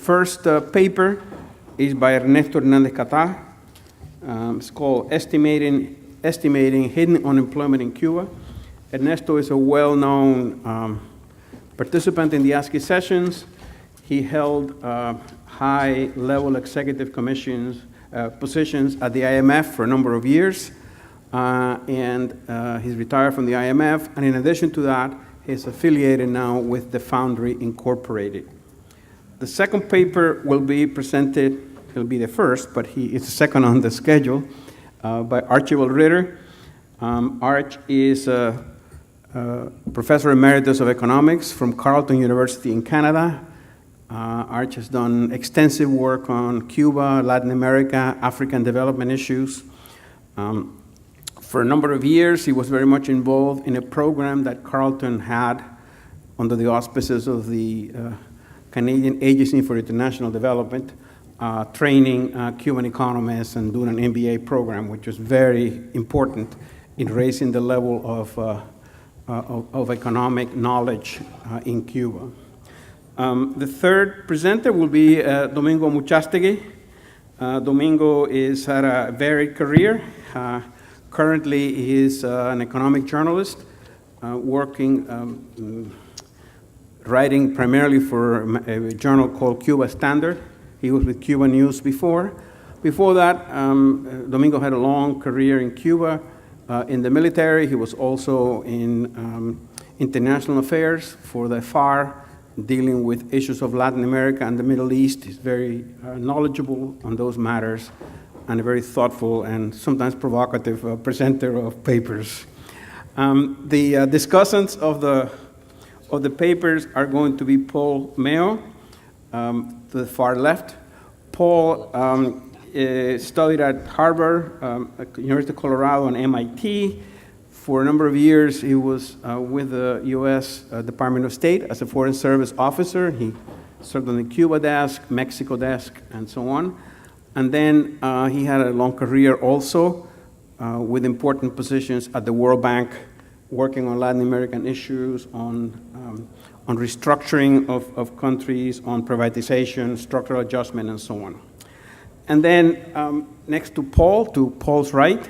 first paper is by Ernesto Hernández-Catá. It's called Estimating Hidden Unemployment in Cuba. Ernesto is a well-known participant in the ASCE sessions. He held high-level executive commissions positions at the IMF for a number of years, and he's retired from the IMF. And in addition to that, he's affiliated now with the Foundry Incorporated. The second paper will be presented, he'll be the first, but he is the second on the schedule, by Archibald Ritter. Arch is a Professor Emeritus of Economics from Carleton University in Canada. Arch has done extensive work on Cuba, Latin America, African development issues. For a number of years, he was very much involved in a program that Carleton had under the auspices of the Canadian Agency for International Development, training Cuban economists and doing an MBA program, which was very important in raising the level of economic knowledge in Cuba. The third presenter will be Domingo Amuchástegui. Domingo has had a varied career. Currently, he is an economic journalist, writing primarily for a journal called Cuba Standard. He was with Cuba News before. Before that, Domingo had a long career in Cuba. In the military, he was also in international affairs for the FAR, dealing with issues of Latin America and the Middle East. He's very knowledgeable on those matters and a very thoughtful and sometimes provocative presenter of papers. The discussants of the papers are going to be Paul Mayo, to the far left. Paul studied at Harvard, University of Colorado, and MIT. For a number of years, he was with the U.S. Department of State as a Foreign Service officer. He served on the Cuba desk, Mexico desk, and so on. And then he had a long career also with important positions at the World Bank, working on Latin American issues, on restructuring of countries, on privatization, structural adjustment, and so on. And then next to Paul's right,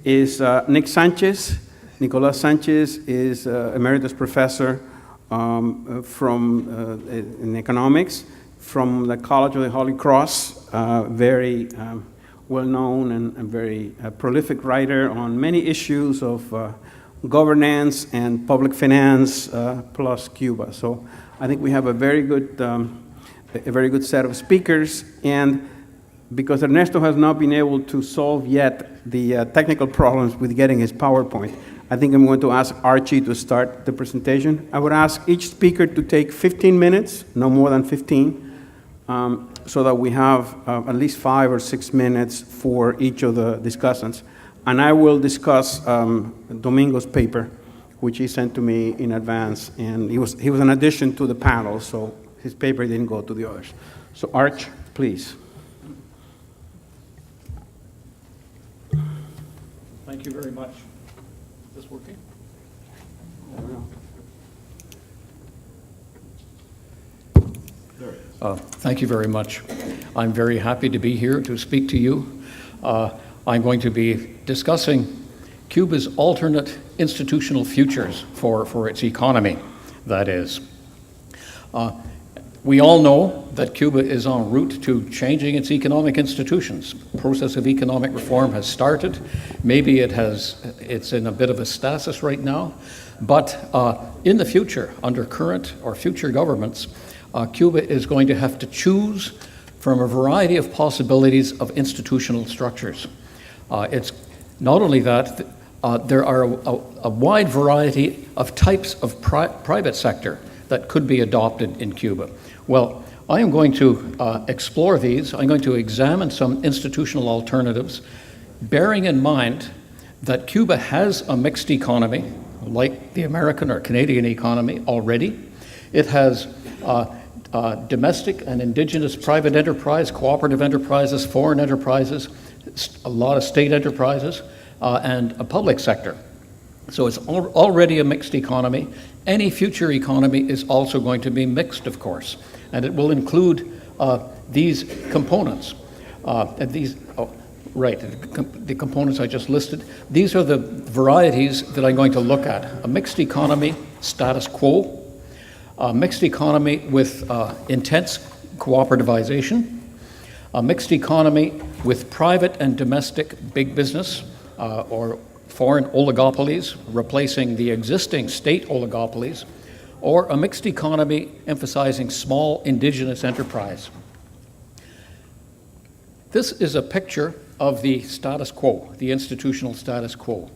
is Nick Sanchez. Nicolas Sanchez is emeritus professor in economics from the College of the Holy Cross, very well-known and very prolific writer on many issues of governance and public finance plus Cuba. So I think we have a very good set of speakers. And because Ernesto has not been able to solve yet the technical problems with getting his PowerPoint, I think I'm going to ask Archie to start the presentation. I would ask each speaker to take 15 minutes, no more than 15, so that we have at least 5 or 6 minutes for each of the discussants. And I will discuss Domingo's paper, which he sent to me in advance, and he was an addition to the panel, so his paper didn't go to the others. So Arch, please. Thank you very much. Is this working? I don't know. Thank you very much. I'm very happy to be here to speak to you. I'm going to be discussing Cuba's alternate institutional futures for its economy, that is. We all know that Cuba is en route to changing its economic institutions. The process of economic reform has started. Maybe it's in a bit of a stasis right now, but in the future, under current or future governments, Cuba is going to have to choose from a variety of possibilities of institutional structures. It's not only that, there are a wide variety of types of private sector that could be adopted in Cuba. Well, I am going to explore these. I'm going to examine some institutional alternatives, bearing in mind that Cuba has a mixed economy, like the American or Canadian economy already. It has domestic and indigenous private enterprise, cooperative enterprises, foreign enterprises, a lot of state enterprises, and a public sector. So it's already a mixed economy. Any future economy is also going to be mixed, of course, and it will include these components. The components I just listed. These are the varieties that I'm going to look at. A mixed economy, status quo, a mixed economy with intense cooperativization, a mixed economy with private and domestic big business or foreign oligopolies replacing the existing state oligopolies, or a mixed economy emphasizing small indigenous enterprise. This is a picture of the status quo, the institutional status quo.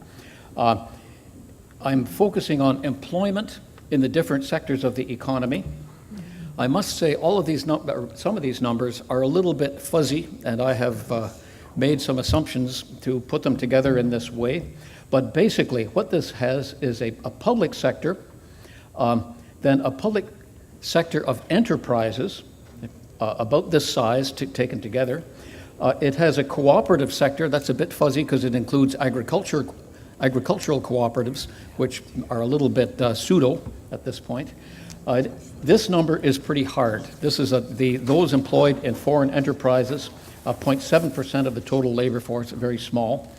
I'm focusing on employment in the different sectors of the economy. I must say all of these some of these numbers are a little bit fuzzy, and I have made some assumptions to put them together in this way. But basically what this has is a public sector, then a public sector of enterprises about this size taken together. It has a cooperative sector that's a bit fuzzy because it includes agricultural cooperatives, which are a little bit pseudo at this point. This number is pretty hard. This is those employed in foreign enterprises, 0.7% of the total labor force, very small.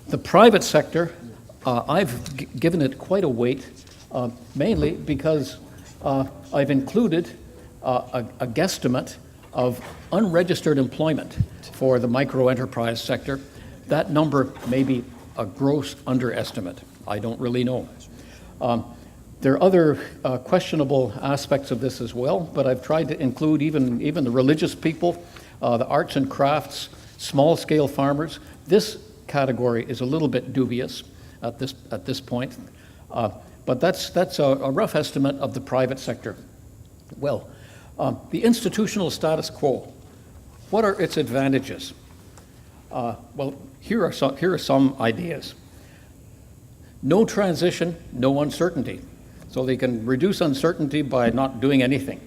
The private sector, I've given it quite a weight, mainly because I've included a guesstimate of unregistered employment for the micro-enterprise sector. That number may be a gross underestimate. I don't really know. There are other questionable aspects of this as well, but I've tried to include even the religious people, the arts and crafts, small-scale farmers. This category is a little bit dubious at this point, but that's a rough estimate of the private sector. Well, the institutional status quo, what are its advantages? Well, here are some ideas. No transition, no uncertainty. So they can reduce uncertainty by not doing anything.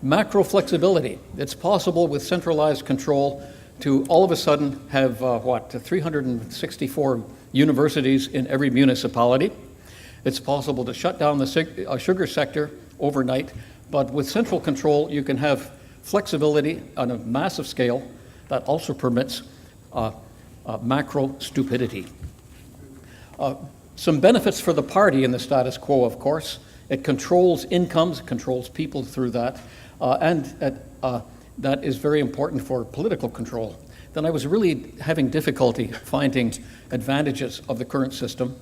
Macro flexibility. It's possible with centralized control to all of a sudden have 364 universities in every municipality. It's possible to shut down the sugar sector overnight, but with central control you can have flexibility on a massive scale that also permits macro stupidity. Some benefits for the party in the status quo, of course. It controls incomes, controls people through that, and that is very important for political control. Then I was really having difficulty finding advantages of the current system,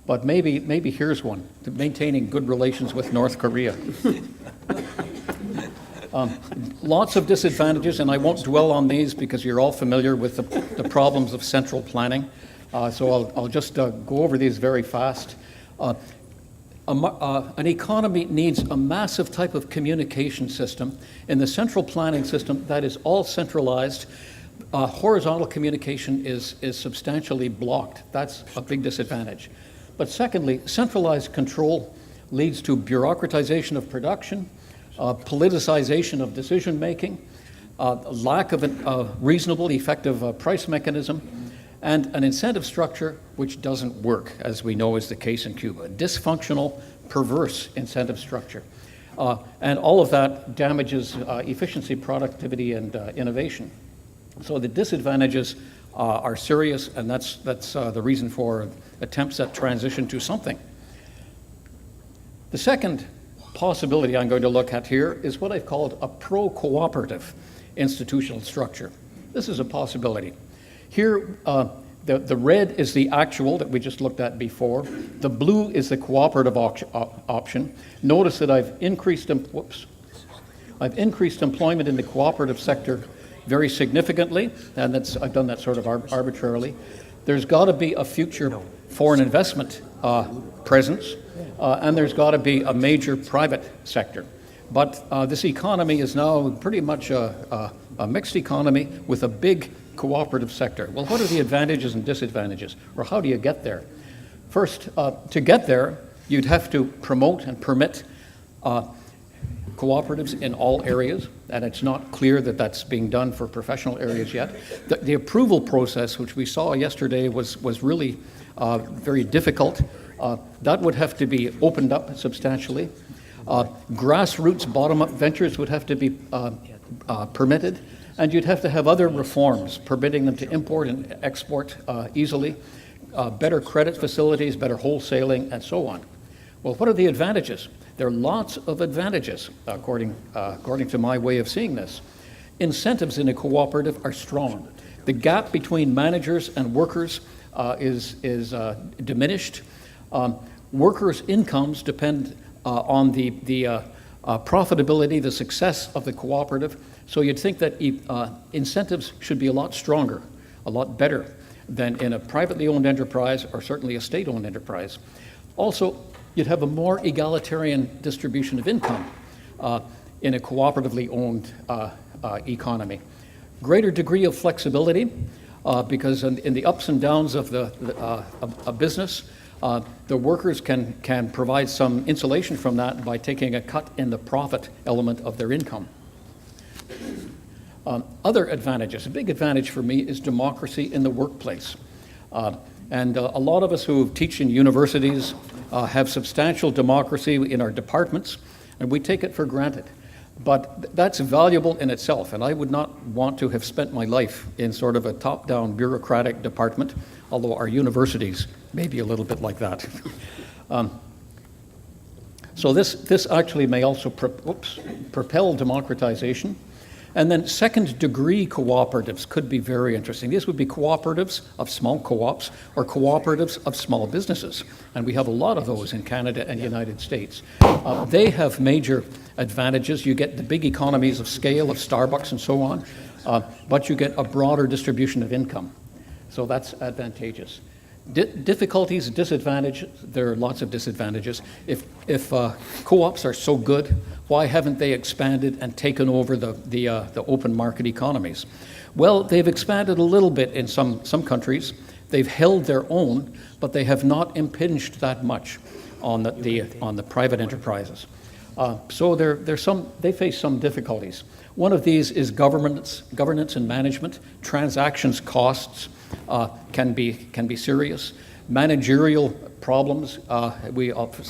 but maybe here's one, to maintaining good relations with North Korea. Lots of disadvantages, and I won't dwell on these because you're all familiar with the problems of central planning. So I'll just go over these very fast. An economy needs a massive type of communication system. In the central planning system, that is all centralized. Horizontal communication is substantially blocked. That's a big disadvantage. But secondly, centralized control leads to bureaucratization of production, politicization of decision-making, lack of a reasonable, effective price mechanism, and an incentive structure which doesn't work, as we know is the case in Cuba. Dysfunctional, perverse incentive structure. And all of that damages efficiency, productivity, and innovation. So the disadvantages are serious, and that's the reason for attempts at transition to something. The second possibility I'm going to look at here is what I've called a pro-cooperative institutional structure. This is a possibility. Here, the red is the actual that we just looked at before. The blue is the cooperative option. Notice that I've increased employment in the cooperative sector very significantly, and I've done that sort of arbitrarily. There's got to be a future foreign investment presence, and there's got to be a major private sector. But this economy is now pretty much a mixed economy with a big cooperative sector. Well, what are the advantages and disadvantages, or how do you get there? First, to get there, you'd have to promote and permit cooperatives in all areas, and it's not clear that that's being done for professional areas yet. The approval process, which we saw yesterday, was really very difficult. That would have to be opened up substantially. Grassroots bottom-up ventures would have to be permitted, and you'd have to have other reforms permitting them to import and export easily, better credit facilities, better wholesaling, and so on. Well, what are the advantages? There are lots of advantages, according to my way of seeing this. Incentives in a cooperative are strong. The gap between managers and workers is diminished. Workers' incomes depend on the profitability, the success of the cooperative. So you'd think that incentives should be a lot stronger, a lot better than in a privately owned enterprise or certainly a state-owned enterprise. Also, you'd have a more egalitarian distribution of income in a cooperatively owned economy. Greater degree of flexibility because in the ups and downs of a business, the workers can provide some insulation from that by taking a cut in the profit element of their income. Other advantages, a big advantage for me is democracy in the workplace. And a lot of us who teach in universities have substantial democracy in our departments, and we take it for granted. But that's valuable in itself, and I would not want to have spent my life in sort of a top-down bureaucratic department, although our universities may be a little bit like that. So this actually may also propel democratization. And then second-degree cooperatives could be very interesting. These would be cooperatives of small co-ops or cooperatives of small businesses. And we have a lot of those in Canada and the United States. They have major advantages. You get the big economies of scale of Starbucks and so on, but you get a broader distribution of income. So that's advantageous. Difficulties, disadvantages, there are lots of disadvantages. If co-ops are so good, why haven't they expanded and taken over the open market economies? Well, they've expanded a little bit in some countries. They've held their own, but they have not impinged that much on the private enterprises. So they face some difficulties. One of these is governance and management. Transactions costs can be serious. Managerial problems.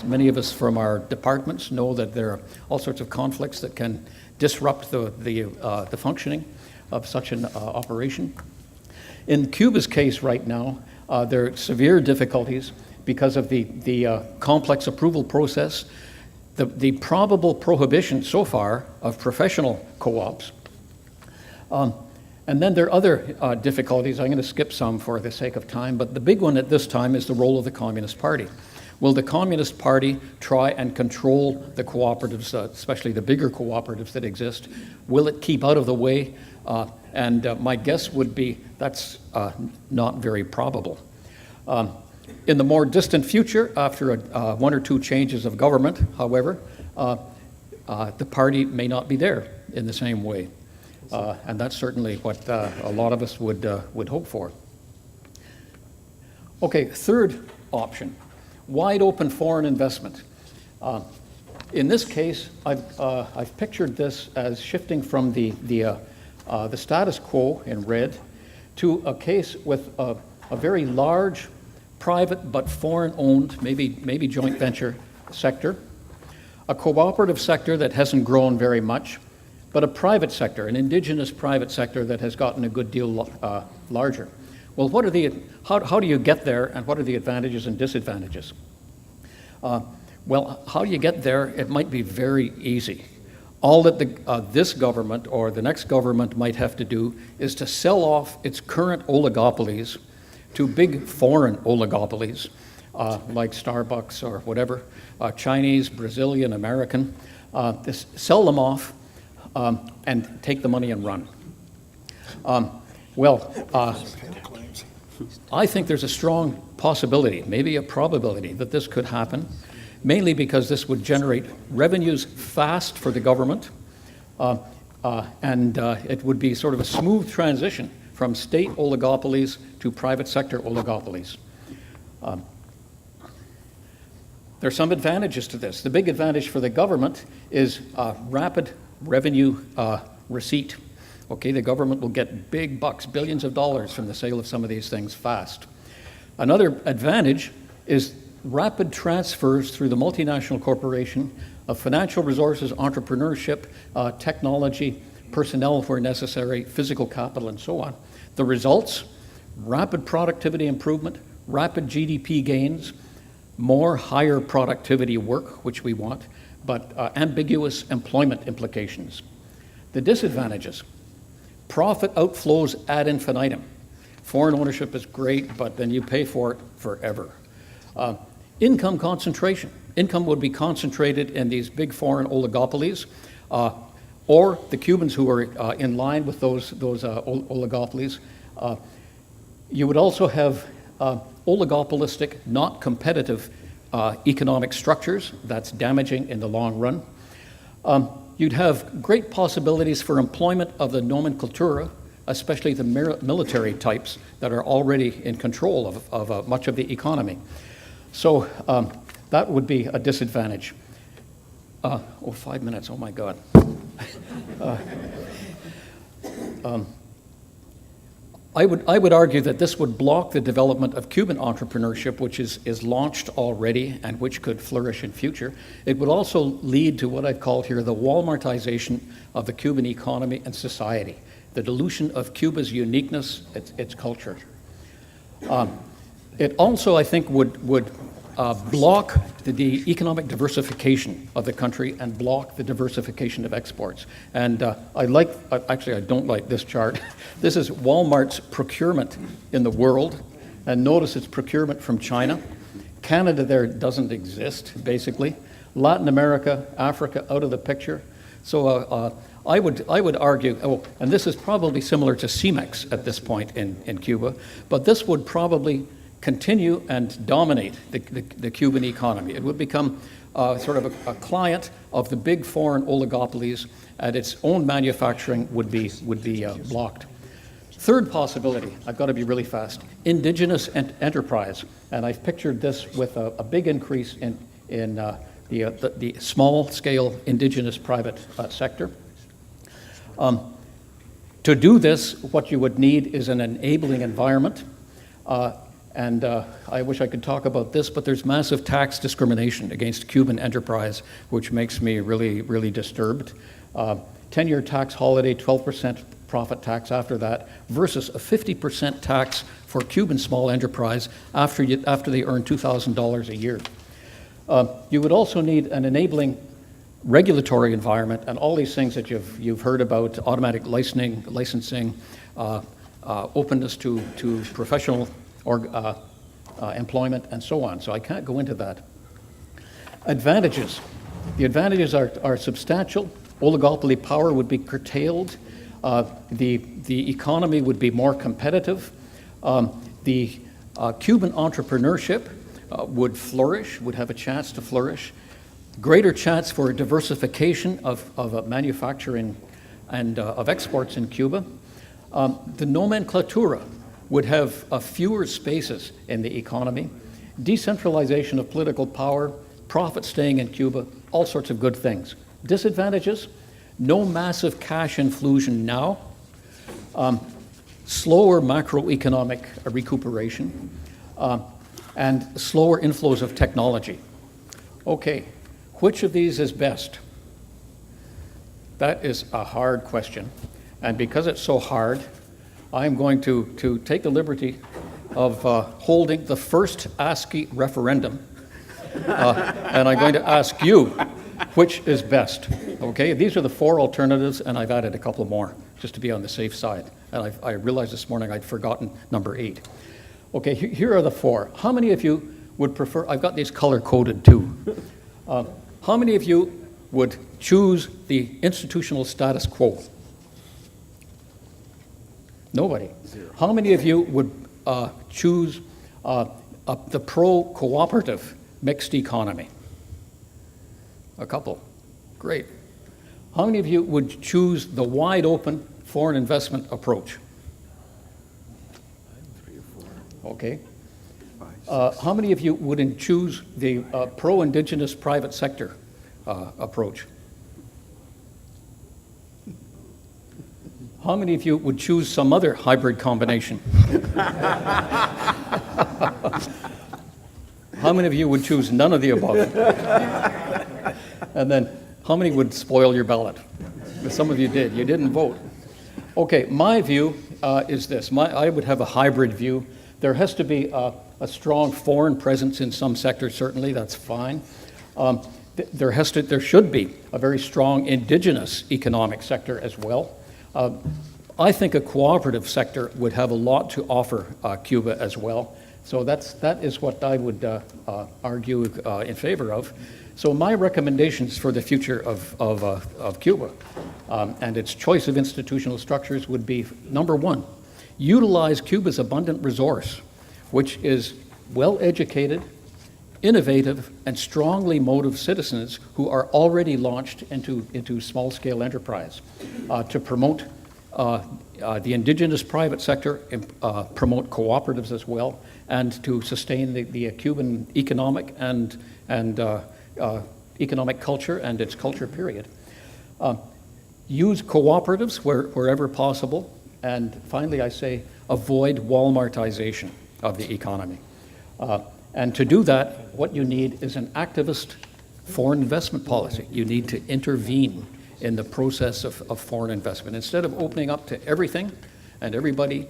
Many of us from our departments know that there are all sorts of conflicts that can disrupt the functioning of such an operation. In Cuba's case right now, there are severe difficulties because of the complex approval process, the probable prohibition so far of professional co-ops. And then there are other difficulties. I'm going to skip some for the sake of time, but the big one at this time is the role of the Communist Party. Will the Communist Party try and control the cooperatives, especially the bigger cooperatives that exist? Will it keep out of the way? And my guess would be that's not very probable. In the more distant future, after one or two changes of government, however, the party may not be there in the same way. And that's certainly what a lot of us would hope for. Okay, third option, wide open foreign investment. In this case, I've pictured this as shifting from the status quo in red to a case with a very large private but foreign-owned, maybe joint venture sector, a cooperative sector that hasn't grown very much, but a private sector, an indigenous private sector that has gotten a good deal larger. Well, how do you get there, and what are the advantages and disadvantages? Well, how do you get there? It might be very easy. All that this government or the next government might have to do is to sell off its current oligopolies to big foreign oligopolies, like Starbucks or whatever, Chinese, Brazilian, American, sell them off, and take the money and run. I think there's a strong possibility, maybe a probability, that this could happen, mainly because this would generate revenues fast for the government, and it would be sort of a smooth transition from state oligopolies to private sector oligopolies. There are some advantages to this. The big advantage for the government is rapid revenue receipt. Okay, the government will get big bucks, billions of dollars from the sale of some of these things fast. Another advantage is rapid transfers through the multinational corporation of financial resources, entrepreneurship, technology, personnel where necessary, physical capital, and so on. The results, rapid productivity improvement, rapid GDP gains, more higher productivity work, which we want, but ambiguous employment implications. The disadvantages, profit outflows ad infinitum. Foreign ownership is great, but then you pay for it forever. Income concentration. Income would be concentrated in these big foreign oligopolies, or the Cubans who are in line with those oligopolies. You would also have oligopolistic, not competitive economic structures. That's damaging in the long run. You'd have great possibilities for employment of the nomenclatura, especially the military types that are already in control of much of the economy. So that would be a disadvantage. 5 minutes, oh my God. I would argue that this would block the development of Cuban entrepreneurship, which is launched already and which could flourish in future. It would also lead to what I've called here the Walmartization of the Cuban economy and society, the dilution of Cuba's uniqueness, its culture. It also, I think, would block the economic diversification of the country and block the diversification of exports. And actually I don't like this chart. This is Walmart's procurement in the world. And notice it's procurement from China. Canada there doesn't exist, basically. Latin America, Africa, out of the picture. So I would argue, and this is probably similar to CEMEX at this point in Cuba, but this would probably continue and dominate the Cuban economy. It would become sort of a client of the big foreign oligopolies, and its own manufacturing would be blocked. Third possibility, I've got to be really fast, indigenous enterprise. And I've pictured this with a big increase in the small-scale indigenous private sector. To do this, what you would need is an enabling environment. And I wish I could talk about this, but there's massive tax discrimination against Cuban enterprise, which makes me really, really disturbed. 10-year tax holiday, 12% profit tax after that, versus a 50% tax for Cuban small enterprise after they earn $2,000 a year. You would also need an enabling regulatory environment and all these things that you've heard about, automatic licensing, openness to professional or employment, and so on. So I can't go into that. Advantages. The advantages are substantial. Oligopoly power would be curtailed. The economy would be more competitive. The Cuban entrepreneurship would flourish, would have a chance to flourish. Greater chance for diversification of manufacturing and of exports in Cuba. The nomenclatura would have fewer spaces in the economy, decentralization of political power, profit staying in Cuba, all sorts of good things. Disadvantages, no massive cash infusion now, slower macroeconomic recuperation, and slower inflows of technology. Okay, which of these is best? That is a hard question, and because it's so hard, I'm going to take the liberty of holding the first ASCE referendum, and I'm going to ask you, which is best? Okay, these are the 4 alternatives, and I've added a couple more, just to be on the safe side. And I realized this morning I'd forgotten number 8. Okay, here are the 4. How many of you would prefer, I've got these color-coded too. How many of you would choose the institutional status quo? Nobody. 0. How many of you would choose the pro-cooperative mixed economy? A couple. Great. How many of you would choose the wide-open foreign investment approach? 3 or 4. Okay. How many of you would choose the pro-indigenous private sector approach? How many of you would choose some other hybrid combination? How many of you would choose none of the above? And then, how many would spoil your ballot? Some of you did. You didn't vote. Okay, my view is this. I would have a hybrid view. There has to be a strong foreign presence in some sectors, certainly, that's fine. There should be a very strong indigenous economic sector as well. I think a cooperative sector would have a lot to offer Cuba as well. So that is what I would argue in favor of. So my recommendations for the future of Cuba and its choice of institutional structures would be, number one, utilize Cuba's abundant resource, which is well-educated, innovative, and strongly motivated citizens who are already launched into small-scale enterprise to promote the indigenous private sector, promote cooperatives as well, and to sustain the Cuban economic and economic culture and its culture period. Use cooperatives wherever possible, and finally I say avoid Walmartization of the economy. And to do that, what you need is an activist foreign investment policy. You need to intervene in the process of foreign investment. Instead of opening up to everything and everybody,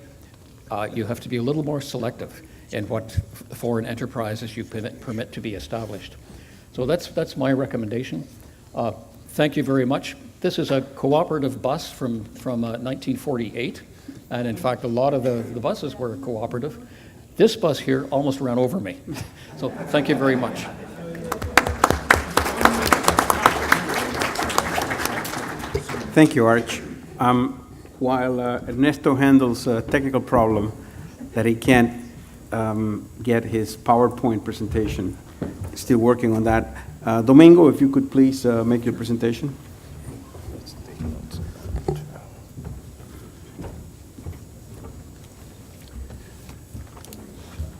you have to be a little more selective in what foreign enterprises you permit to be established. So that's my recommendation. Thank you very much. This is a cooperative bus from 1948, and in fact, a lot of the buses were cooperative. This bus here almost ran over me. So thank you very much. Thank you, Arch. While Ernesto handles a technical problem that he can't get his PowerPoint presentation, still working on that. Domingo, if you could please make your presentation.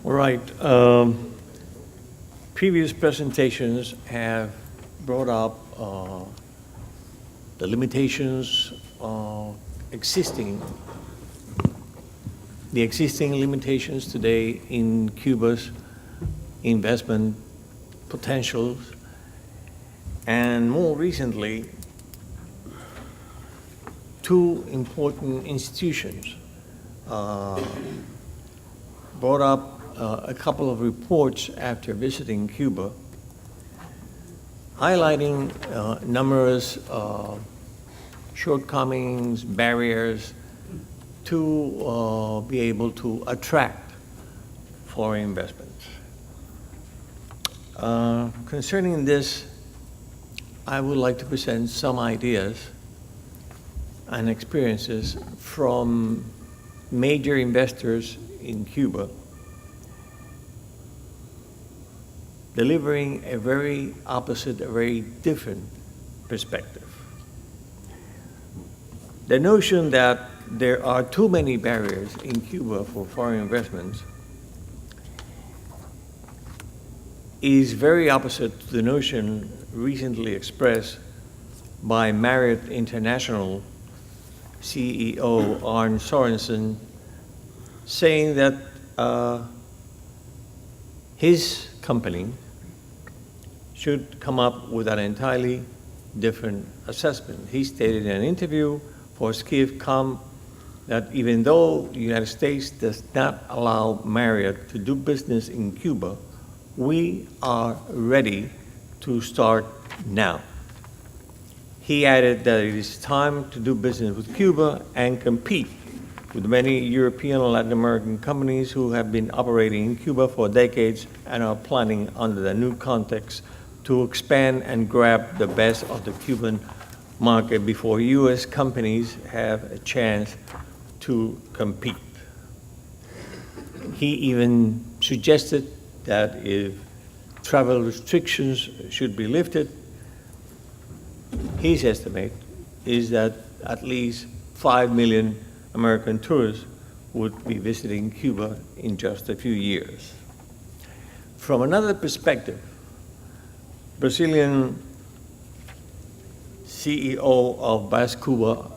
All right. Previous presentations have brought up the limitations existing limitations today in Cuba's investment potentials, and more recently, two important institutions brought up a couple of reports after visiting Cuba, highlighting numerous shortcomings, barriers to be able to attract foreign investments. Concerning this, I would like to present some ideas and experiences from major investors in Cuba, delivering a very opposite, a very different perspective. The notion that there are too many barriers in Cuba for foreign investments is very opposite to the notion recently expressed by Marriott International CEO Arne Sorensen, saying that his company should come up with an entirely different assessment. He stated in an interview for Skift.com that even though the United States does not allow Marriott to do business in Cuba, we are ready to start now. He added that it is time to do business with Cuba and compete with many European and Latin American companies who have been operating in Cuba for decades and are planning under the new context to expand and grab the best of the Cuban market before U.S. companies have a chance to compete. He even suggested that if travel restrictions should be lifted, his estimate is that at least 5 million American tourists would be visiting Cuba in just a few years. From another perspective, Brazilian CEO of Bas Cuba,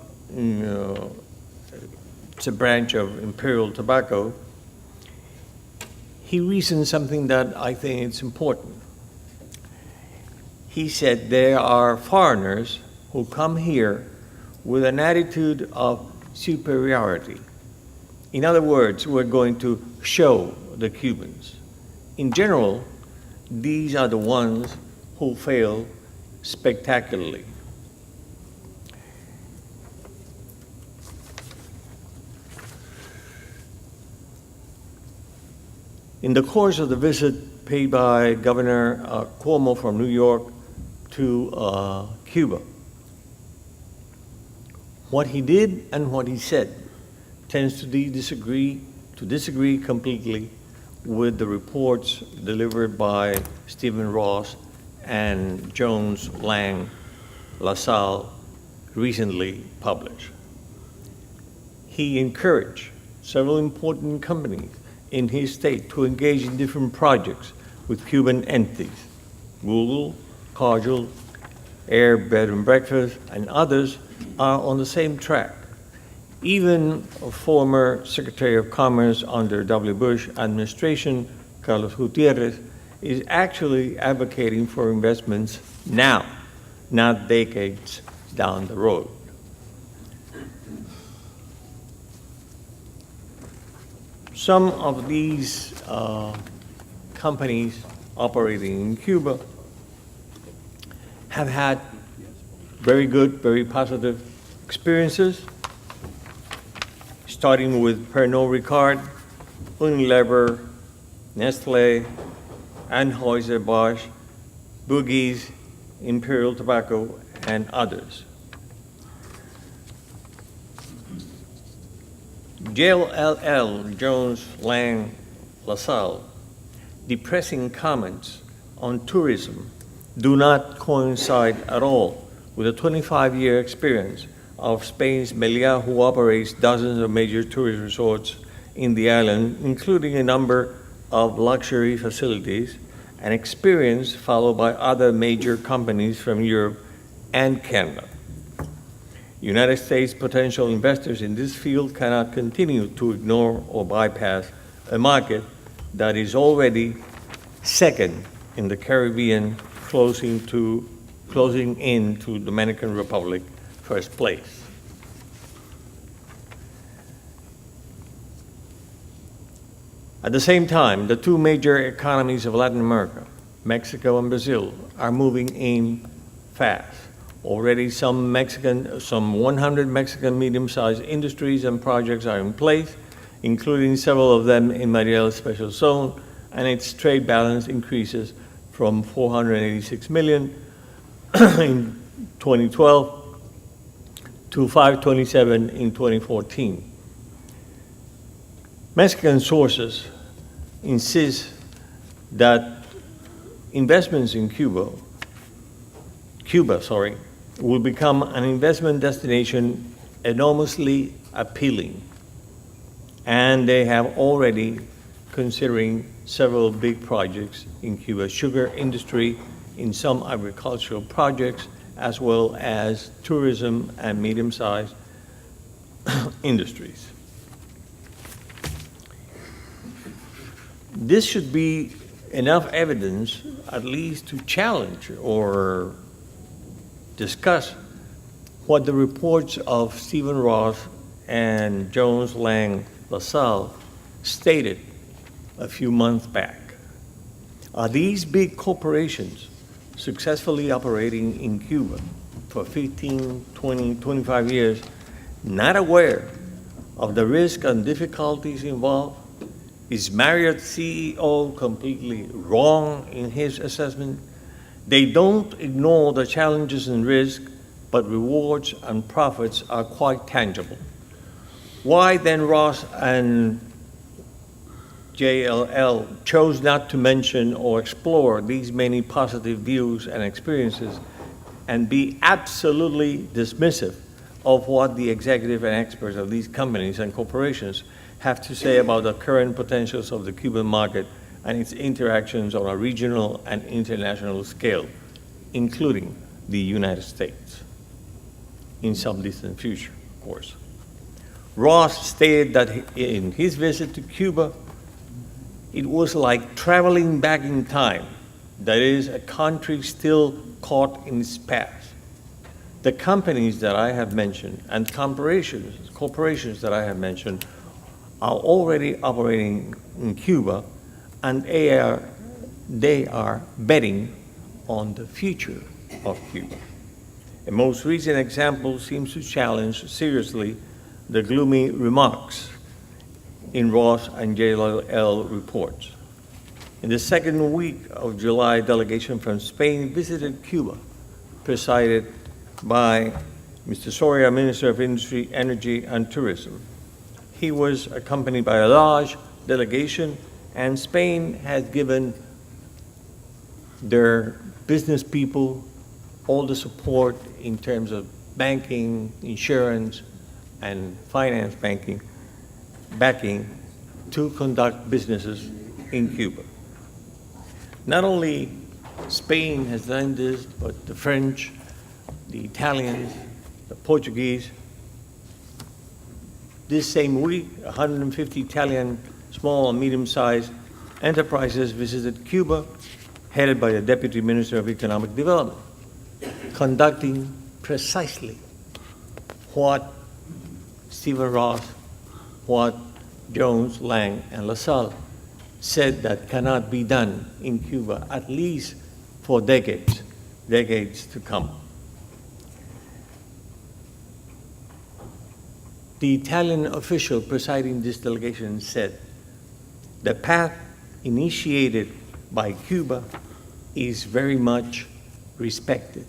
it's a branch of Imperial Tobacco, he reasoned something that I think is important. he said there are foreigners who come here with an attitude of superiority. In other words, we're going to show the Cubans. In general, these are the ones who fail spectacularly. In the course of the visit paid by Governor Cuomo from New York to Cuba, what he did and what he said tends to disagree completely with the reports delivered by Stephen Ross and Jones Lang LaSalle recently published. He encouraged several important companies in his state to engage in different projects with Cuban entities. Google, Cordial, Air Bed and Breakfast, and others are on the same track. Even a former Secretary of Commerce under W. Bush administration, Carlos Gutierrez, is actually advocating for investments now, not decades down the road. Some of these companies operating in Cuba have had very good, very positive experiences, starting with Pernod Ricard, Unilever, Nestle, Anheuser-Busch, Boogies, Imperial Tobacco, and others. JLL, Jones Lang LaSalle, depressing comments on tourism do not coincide at all with a 25-year experience of Spain's Meliá, who operates dozens of major tourist resorts in the island, including a number of luxury facilities, an experience followed by other major companies from Europe and Canada. United States potential investors in this field cannot continue to ignore or bypass a market that is already second in the Caribbean, closing in to Dominican Republic first place. At the same time, the two major economies of Latin America, Mexico and Brazil, are moving in fast. Already some 100 Mexican medium-sized industries and projects are in place, including several of them in Mariela's special zone, and its trade balance increases from $486 million in 2012 to $527 in 2014. Mexican sources insist that investments in Cuba will become an investment destination enormously appealing. And they have already considering several big projects in Cuba's sugar industry, in some agricultural projects, as well as tourism and medium-sized industries. This should be enough evidence, at least, to challenge or discuss what the reports of Stephen Ross and Jones Lang LaSalle stated a few months back. Are these big corporations successfully operating in Cuba for 15, 20, 25 years not aware of the risk and difficulties involved? Is Marriott's CEO completely wrong in his assessment? They don't ignore the challenges and risk, but rewards and profits are quite tangible. Why then Ross and JLL chose not to mention or explore these many positive views and experiences and be absolutely dismissive of what the executive and experts of these companies and corporations have to say about the current potentials of the Cuban market and its interactions on a regional and international scale, including the United States, in some distant future, of course. Ross stated that in his visit to Cuba, it was like traveling back in time that is a country still caught in its past. The companies that I have mentioned and corporations that I have mentioned are already operating in Cuba, and they are betting on the future of Cuba. A most recent example seems to challenge seriously the gloomy remarks in Ross and JLL reports. In the second week of July, a delegation from Spain visited Cuba, presided by Mr. Soria, Minister of Industry, Energy, and Tourism. He was accompanied by a large delegation, and Spain has given their business people all the support in terms of banking, insurance, and finance backing to conduct businesses in Cuba. Not only Spain has done this, but the French, the Italians, the Portuguese. This same week, 150 Italian small and medium-sized enterprises visited Cuba, headed by the Deputy Minister of Economic Development, conducting precisely what Stephen Ross, what Jones, Lang, and LaSalle said that cannot be done in Cuba, at least for decades to come. The Italian official presiding this delegation said, the path initiated by Cuba is very much respected.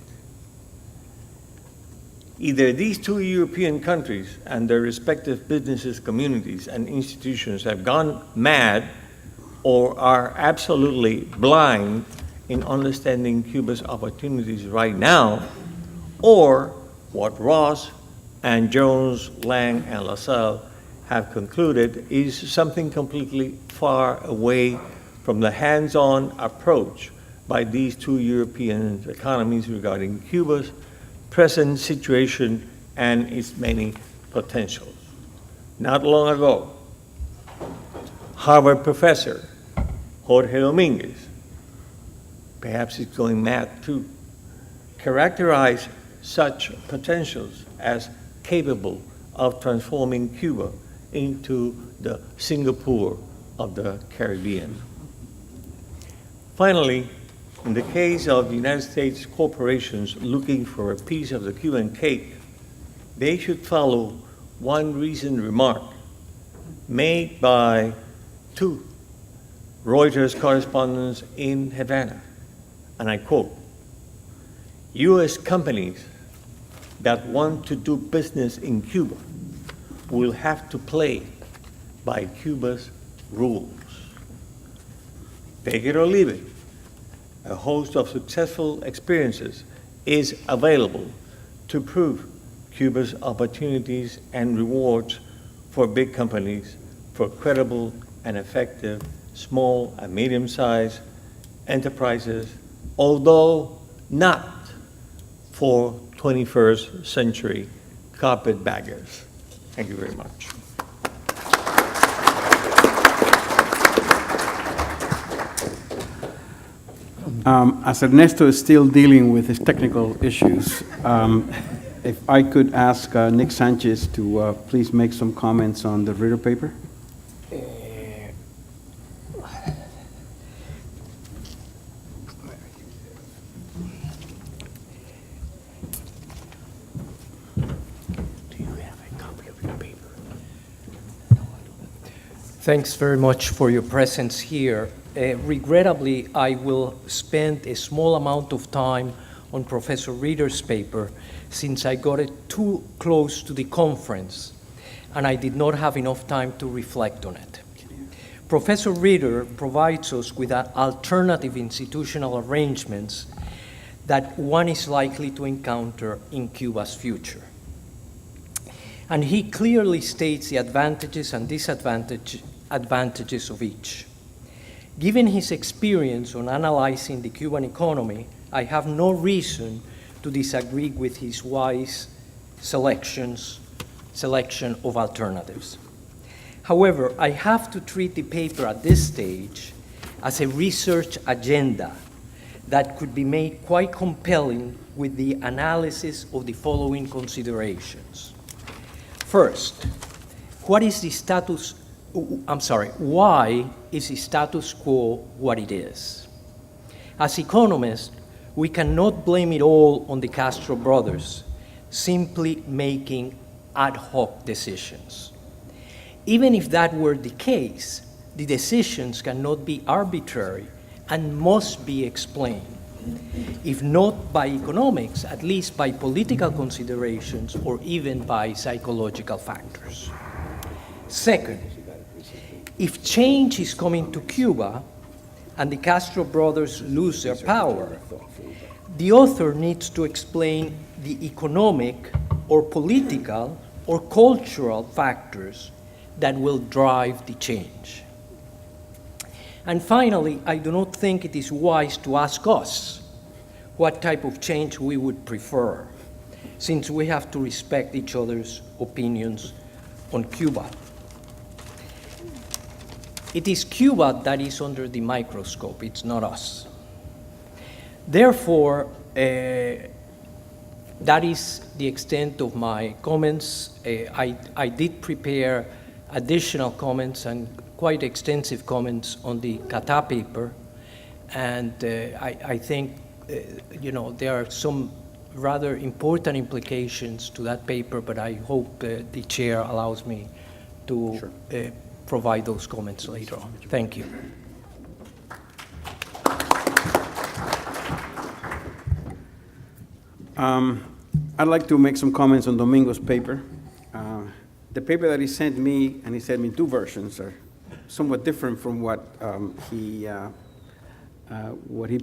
Either these two European countries and their respective businesses, communities, and institutions have gone mad or are absolutely blind in understanding Cuba's opportunities right now, or what Ross and Jones, Lang, and LaSalle have concluded is something completely far away from the hands-on approach by these two European economies regarding Cuba's present situation and its many potentials. Not long ago, Harvard professor Jorge Dominguez, perhaps he's going mad too, characterized such potentials as capable of transforming Cuba into the Singapore of the Caribbean. Finally, in the case of the United States corporations looking for a piece of the Cuban cake, they should follow one recent remark made by two Reuters correspondents in Havana, and I quote, "U.S. companies that want to do business in Cuba will have to play by Cuba's rules. Take it or leave it. A host of successful experiences is available to prove Cuba's opportunities and rewards for big companies, for credible and effective small and medium-sized enterprises, although not for 21st century carpetbaggers." Thank you very much. As Ernesto is still dealing with his technical issues, if I could ask Nick Sanchez to please make some comments on the Ritter paper. Thanks very much for your presence here. Regrettably, I will spend a small amount of time on Professor Ritter's paper since I got it too close to the conference and I did not have enough time to reflect on it. Professor Ritter provides us with alternative institutional arrangements that one is likely to encounter in Cuba's future. And he clearly states the advantages and disadvantages of each. Given his experience on analyzing the Cuban economy, I have no reason to disagree with his wise selection of alternatives. However, I have to treat the paper at this stage as a research agenda that could be made quite compelling with the analysis of the following considerations. First, why is the status quo what it is? As economists, we cannot blame it all on the Castro brothers, simply making ad hoc decisions. Even if that were the case, the decisions cannot be arbitrary and must be explained, if not by economics, at least by political considerations or even by psychological factors. Second, if change is coming to Cuba and the Castro brothers lose their power, the author needs to explain the economic or political or cultural factors that will drive the change. And finally, I do not think it is wise to ask us what type of change we would prefer, since we have to respect each other's opinions on Cuba. It is Cuba that is under the microscope, it's not us. Therefore, that is the extent of my comments. I did prepare additional comments and quite extensive comments on the Catá paper, and I think there are some rather important implications to that paper, but I hope the chair allows me to provide those comments later on. Thank you. I'd like to make some comments on Domingo's paper. The paper that he sent me, and he sent me two versions, are somewhat different from what he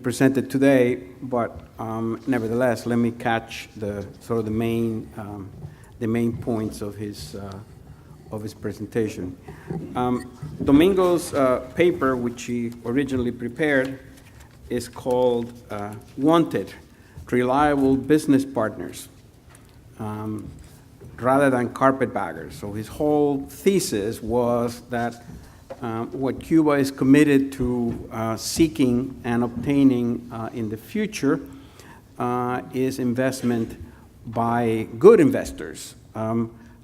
presented today, but nevertheless, let me catch the main points of his presentation. Domingo's paper, which he originally prepared, is called Wanted: Reliable Business Partners, rather than Carpetbaggers. So his whole thesis was that what Cuba is committed to seeking and obtaining in the future is investment by good investors,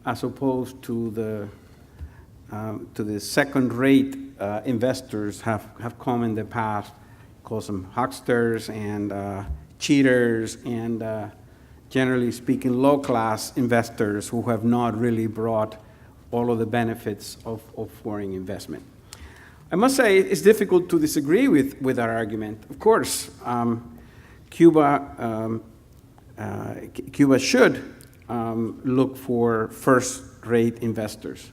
as opposed to the second-rate investors have come in the past, call them hucksters and cheaters and generally speaking low-class investors who have not really brought all of the benefits of foreign investment. I must say it's difficult to disagree with that argument. Of course, Cuba should look for first-rate investors.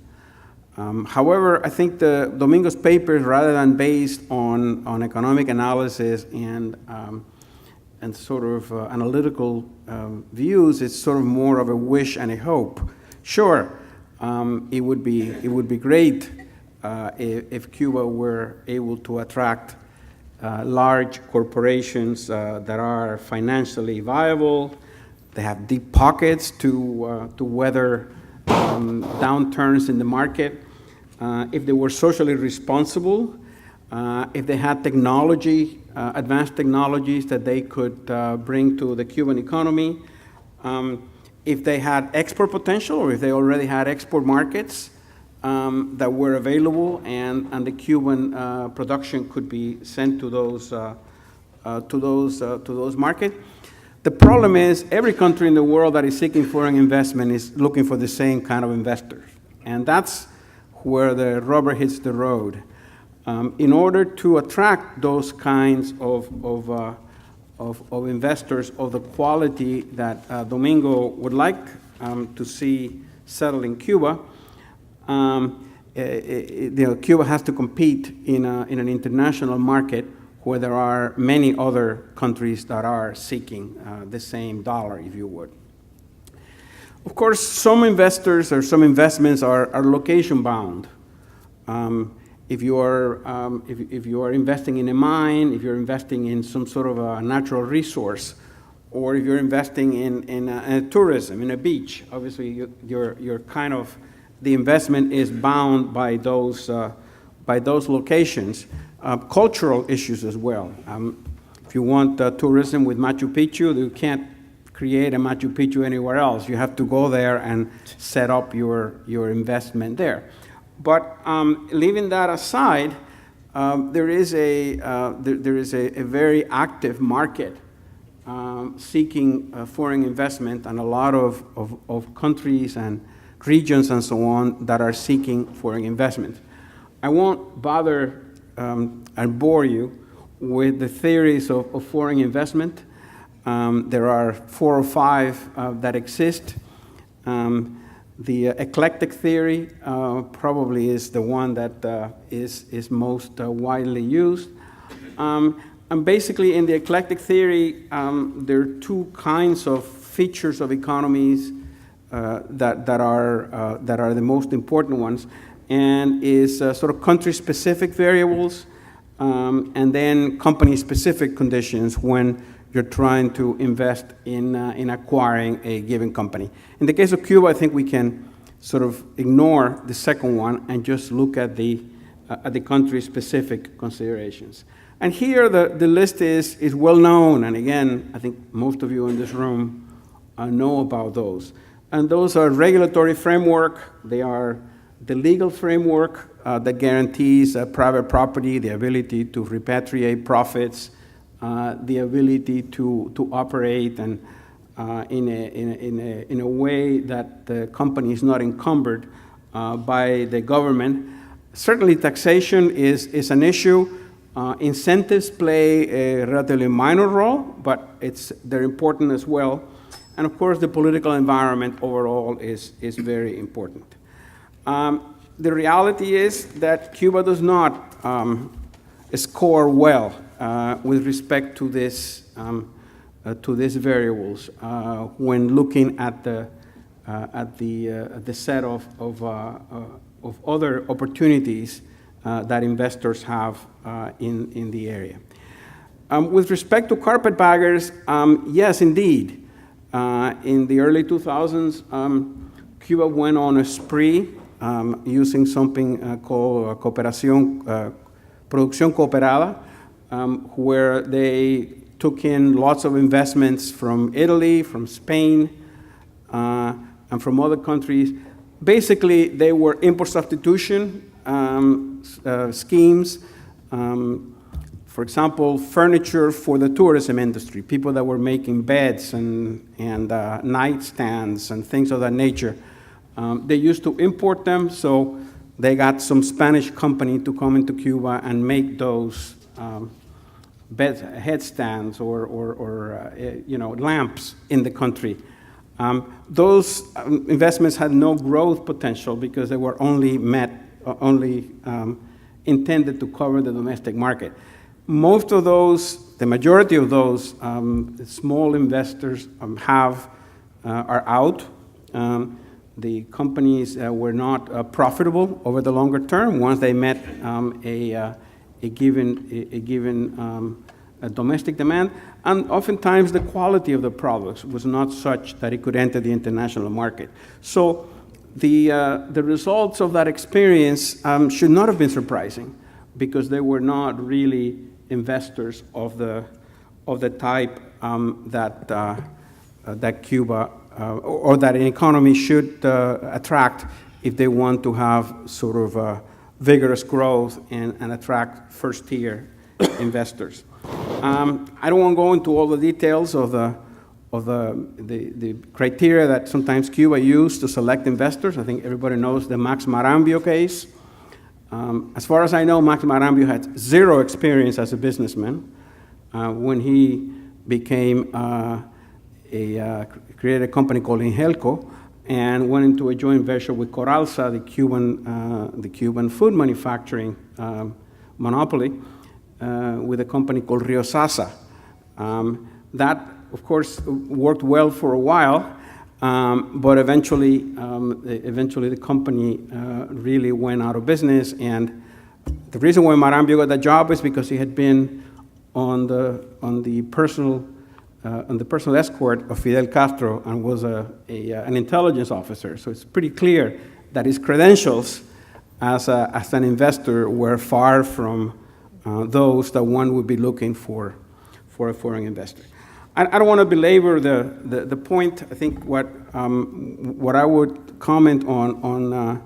However, I think the Domingo's papers, rather than based on economic analysis and sort of analytical views, it's sort of more of a wish and a hope. Sure, it would be great if Cuba were able to attract large corporations that are financially viable. They have deep pockets to weather downturns in the market. If they were socially responsible, if they had technology, advanced technologies that they could bring to the Cuban economy, if they had export potential, or if they already had export markets that were available, and the Cuban production could be sent to those markets. The problem is every country in the world that is seeking foreign investment is looking for the same kind of investors, and that's where the rubber hits the road. In order to attract those kinds of investors of the quality that Domingo would like to see settle in Cuba, Cuba has to compete in an international market where there are many other countries that are seeking the same dollar, if you would. Of course, some investors or some investments are location bound. If you are investing in a mine, if you're investing in some sort of a natural resource, or if you're investing in tourism, in a beach, obviously you're kind of, the investment is bound by those locations. Cultural issues as well. If you want tourism with Machu Picchu, you can't create a Machu Picchu anywhere else. You have to go there and set up your investment there. But leaving that aside, there is a very active market seeking foreign investment, and a lot of countries and regions and so on that are seeking foreign investment. I won't bother and bore you with the theories of foreign investment. There are 4 or 5 that exist. The eclectic theory probably is the one that is most widely used. And basically, in the eclectic theory, there are 2 kinds of features of economies that are the most important ones, and is sort of country-specific variables, and then company-specific conditions when you're trying to invest in acquiring a given company. In the case of Cuba, I think we can sort of ignore the second one and just look at the country-specific considerations. And here the list is well known, and again, I think most of you in this room know about those. And those are regulatory framework. They are the legal framework that guarantees private property, the ability to repatriate profits, the ability to operate and in a way that the company is not encumbered by the government. Certainly, taxation is an issue. Incentives play a relatively minor role, but they're important as well. And of course, the political environment overall is very important. The reality is that Cuba does not score well with respect to these variables when looking at the set of other opportunities that investors have in the area. With respect to carpetbaggers, yes, indeed. In the early 2000s, Cuba went on a spree using something called Producción Cooperada, where they took in lots of investments from Italy, from Spain, and from other countries. Basically, they were import substitution schemes. For example, furniture for the tourism industry, people that were making beds and nightstands and things of that nature. They used to import them, so they got some Spanish company to come into Cuba and make those headstands or lamps in the country. Those investments had no growth potential because they were only intended to cover the domestic market. Most of those, the majority of those small investors are out. The companies were not profitable over the longer term once they met a given domestic demand, and oftentimes the quality of the products was not such that it could enter the international market. So the results of that experience should not have been surprising, because they were not really investors of the type that Cuba or that an economy should attract if they want to have sort of vigorous growth and attract first-tier investors. I don't want to go into all the details of the criteria that sometimes Cuba used to select investors. I think everybody knows the Max Marambio case. As far as I know, Max Marambio had zero experience as a businessman. When he created a company called Ingelco and went into a joint venture with Coralza, the Cuban food manufacturing monopoly, with a company called Rio Sasa. That, of course, worked well for a while, but eventually the company really went out of business. And the reason why Marambio got that job is because he had been on the personal escort of Fidel Castro and was an intelligence officer. So it's pretty clear that his credentials as an investor were far from those that one would be looking for for a foreign investor. I don't want to belabor the point. I think what I would comment on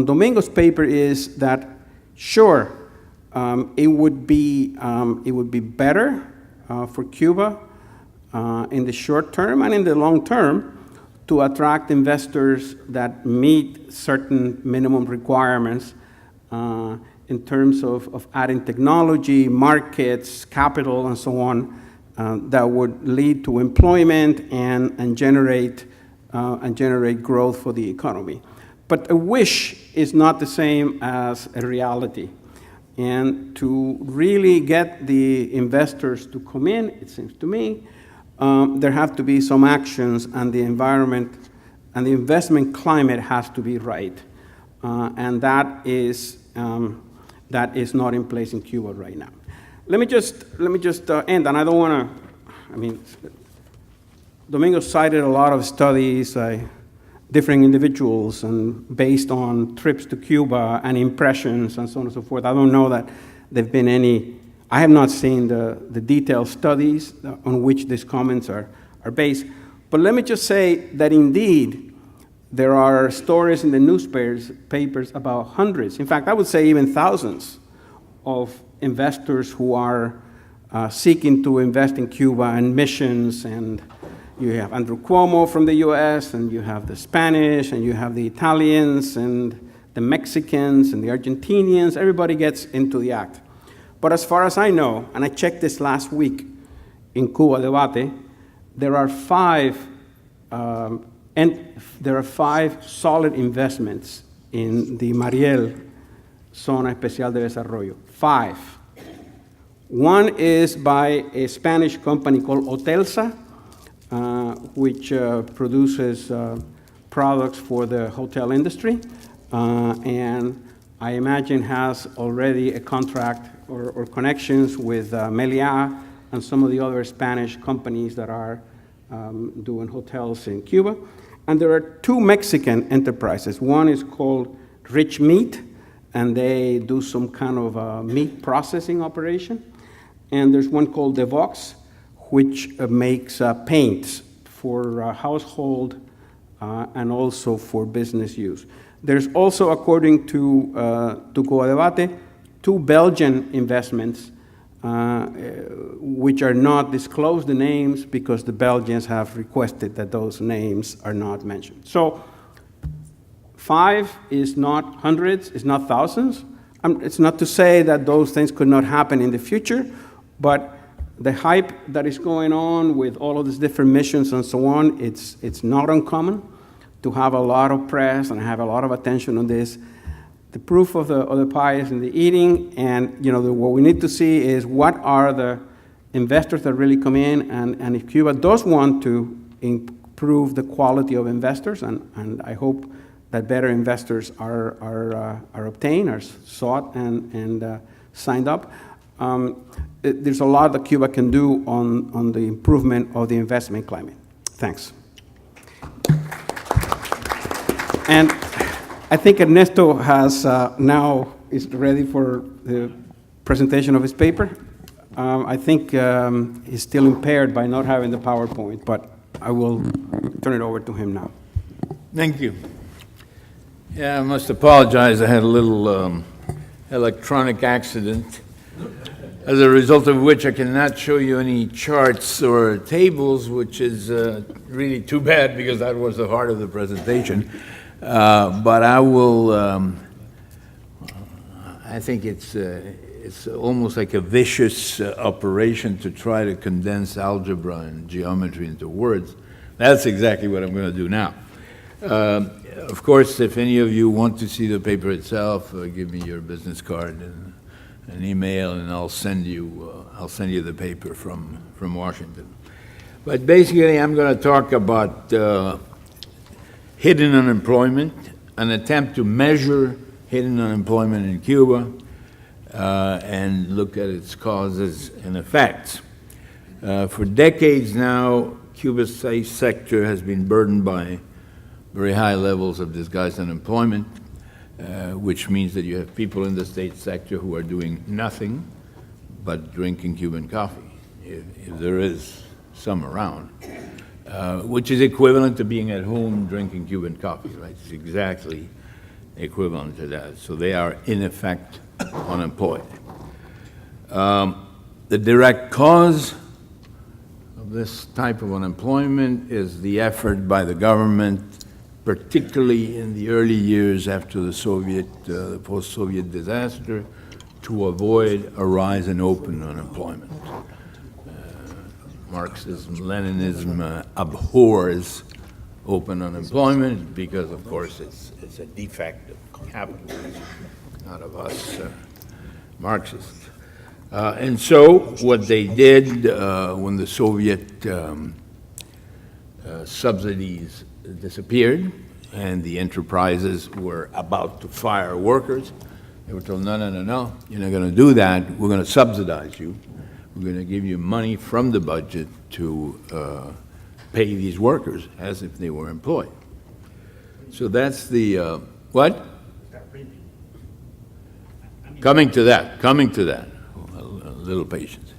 Domingo's paper is that, sure, it would be better for Cuba in the short term and in the long term to attract investors that meet certain minimum requirements in terms of adding technology, markets, capital, and so on, that would lead to employment and generate growth for the economy. But a wish is not the same as a reality. And to really get the investors to come in, it seems to me, there have to be some actions, and the environment and the investment climate has to be right. And that is not in place in Cuba right now. Let me just end, and I don't want to, Domingo cited a lot of studies, different individuals, and based on trips to Cuba and impressions and so on and so forth. I don't know that there have been any, I have not seen the detailed studies on which these comments are based. But let me just say that indeed, there are stories in the newspapers about hundreds, in fact, I would say even thousands of investors who are seeking to invest in Cuba and missions, and you have Andrew Cuomo from the US, and you have the Spanish, and you have the Italians, and the Mexicans, and the Argentinians. Everybody gets into the act. But as far as I know, and I checked this last week in Cuba Debate, there are five solid investments in the Mariel Zona Especial de Desarrollo. 5. One is by a Spanish company called Hotelsa, which produces products for the hotel industry, and I imagine has already a contract or connections with Meliá and some of the other Spanish companies that are doing hotels in Cuba. And there are 2 Mexican enterprises. One is called Rich Meat, and they do some kind of meat processing operation. And there's one called Devox, which makes paints for household and also for business use. There's also, according to Cuba Debate, 2 Belgian investments, which are not disclosed the names because the Belgians have requested that those names are not mentioned. So 5 is not hundreds, it's not thousands. It's not to say that those things could not happen in the future, but the hype that is going on with all of these different missions and so on, it's not uncommon to have a lot of press and have a lot of attention on this. The proof of the pie is in the eating, and what we need to see is what are the investors that really come in, and if Cuba does want to improve the quality of investors, and I hope that better investors are obtained, are sought, and signed up. There's a lot that Cuba can do on the improvement of the investment climate. Thanks. And I think Ernesto has now is ready for the presentation of his paper. I think he's still impaired by not having the PowerPoint, but I will turn it over to him now. Thank you. Yeah, I must apologize. I had a little electronic accident, as a result of which I cannot show you any charts or tables, which is really too bad because that was the heart of the presentation. But I will, I think it's almost like a vicious operation to try to condense algebra and geometry into words. That's exactly what I'm going to do now. Of course, if any of you want to see the paper itself, give me your business card and an email, and I'll send you the paper from Washington. But basically, I'm going to talk about hidden unemployment, an attempt to measure hidden unemployment in Cuba, and look at its causes and effects. For decades now, Cuba's sector has been burdened by very high levels of disguised unemployment, which means that you have people in the state sector who are doing nothing but drinking Cuban coffee. if there is some around, which is equivalent to being at home drinking Cuban coffee, right? It's exactly equivalent to that. So they are, in effect, unemployed. The direct cause of this type of unemployment is the effort by the government, particularly in the early years after the post-Soviet disaster, to avoid a rise in open unemployment. Marxism, Leninism abhors open unemployment because, of course, it's a defect of capitalism, not of us Marxists. And so what they did when the Soviet subsidies disappeared and the enterprises were about to fire workers, they were told, no, you're not going to do that. We're going to subsidize you. We're going to give you money from the budget to pay these workers as if they were employed. So that's the, what? Coming to that. A little patience.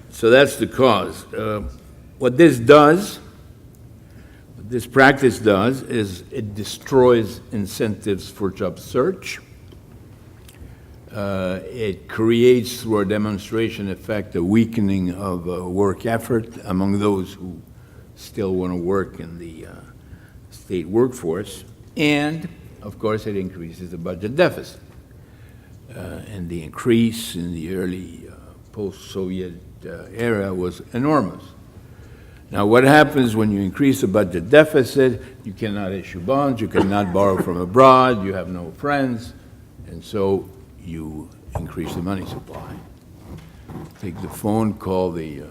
So that's the cause. What this practice does is it destroys incentives for job search. It creates, through a demonstration effect, a weakening of work effort among those who still want to work in the state workforce. And, of course, it increases the budget deficit. And the increase in the early post-Soviet era was enormous. Now, what happens when you increase the budget deficit? You cannot issue bonds, you cannot borrow from abroad, you have no friends, and so you increase the money supply. Take the phone, call the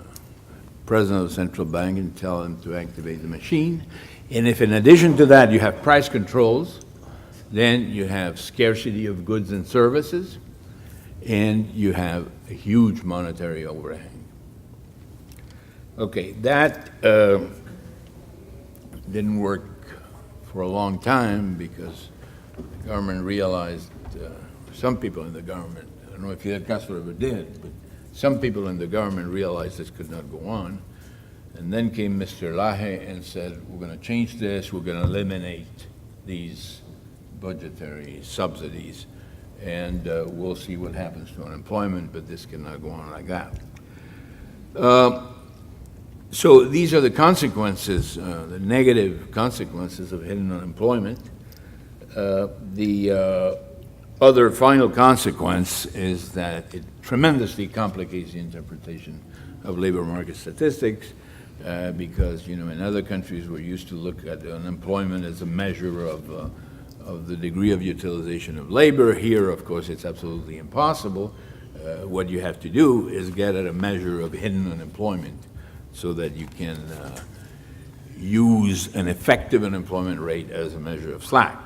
president of the central bank and tell him to activate the machine. And if in addition to that you have price controls, then you have scarcity of goods and services, and you have a huge monetary overhang. Okay, that didn't work for a long time because the government realized, some people in the government, I don't know if Fidel Castro ever did, but some people in the government realized this could not go on. And then came Mr. Laje and said, we're going to change this, we're going to eliminate these budgetary subsidies, and we'll see what happens to unemployment, but this cannot go on like that. So these are the consequences, the negative consequences of hidden unemployment. The other final consequence is that it tremendously complicates the interpretation of labor market statistics because, in other countries we're used to look at unemployment as a measure of the degree of utilization of labor. Here, of course, it's absolutely impossible. What you have to do is get at a measure of hidden unemployment so that you can use an effective unemployment rate as a measure of slack.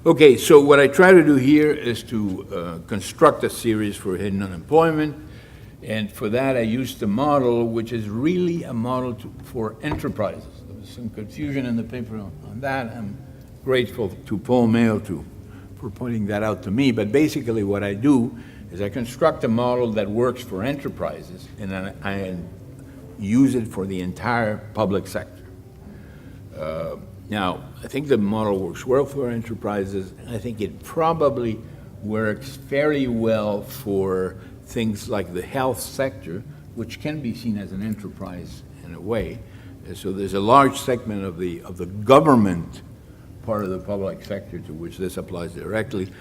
Okay, so what I try to do here is to construct a series for hidden unemployment, and for that I used a model which is really a model for enterprises. There was some confusion in the paper on that. I'm grateful to Paul Mayo for pointing that out to me, but basically what I do is I construct a model that works for enterprises, and I use it for the entire public sector. Now, I think the model works well for enterprises, and I think it probably works fairly well for things like the health sector, which can be seen as an enterprise in a way. So there's a large segment of the government part of the public sector to which this applies directly.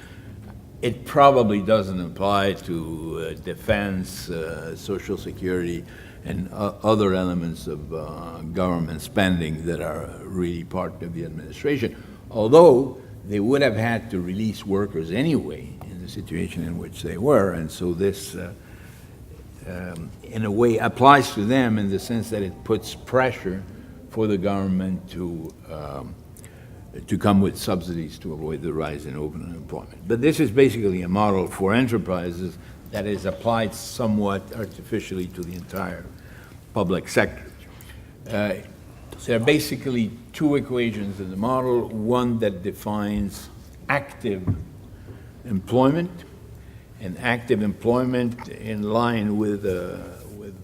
It probably doesn't apply to defense, Social Security, and other elements of government spending that are really part of the administration, although they would have had to release workers anyway in the situation in which they were, and so this, in a way, applies to them in the sense that it puts pressure for the government to come with subsidies to avoid the rise in open unemployment. But this is basically a model for enterprises that is applied somewhat artificially to the entire public sector. There are basically two equations in the model, one that defines active employment and active employment in line with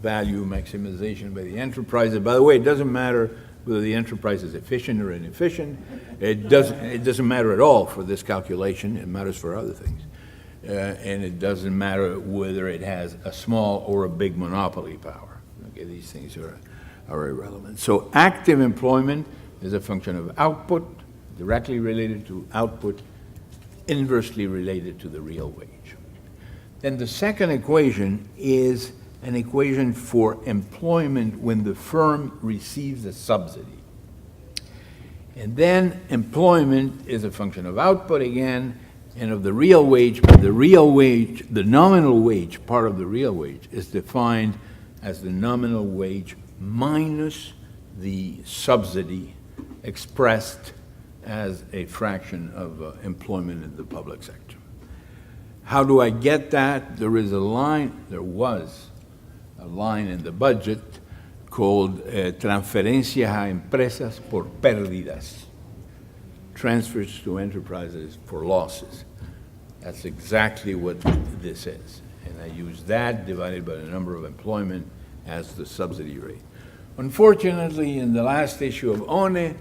value maximization by the enterprises. By the way, it doesn't matter whether the enterprise is efficient or inefficient. It doesn't matter at all for this calculation. It matters for other things. And it doesn't matter whether it has a small or a big monopoly power. Okay, these things are irrelevant. So active employment is a function of output, directly related to output, inversely related to the real wage. Then the second equation is an equation for employment when the firm receives a subsidy. And then employment is a function of output again, and of the real wage, but the real wage, the nominal wage part of the real wage is defined as the nominal wage minus the subsidy expressed as a fraction of employment in the public sector. How do I get that? There was a line in the budget called Transferencias a Empresas por Pérdidas, transfers to enterprises for losses. That's exactly what this is. And I use that divided by the number of employment as the subsidy rate. Unfortunately, in the last issue of ONE,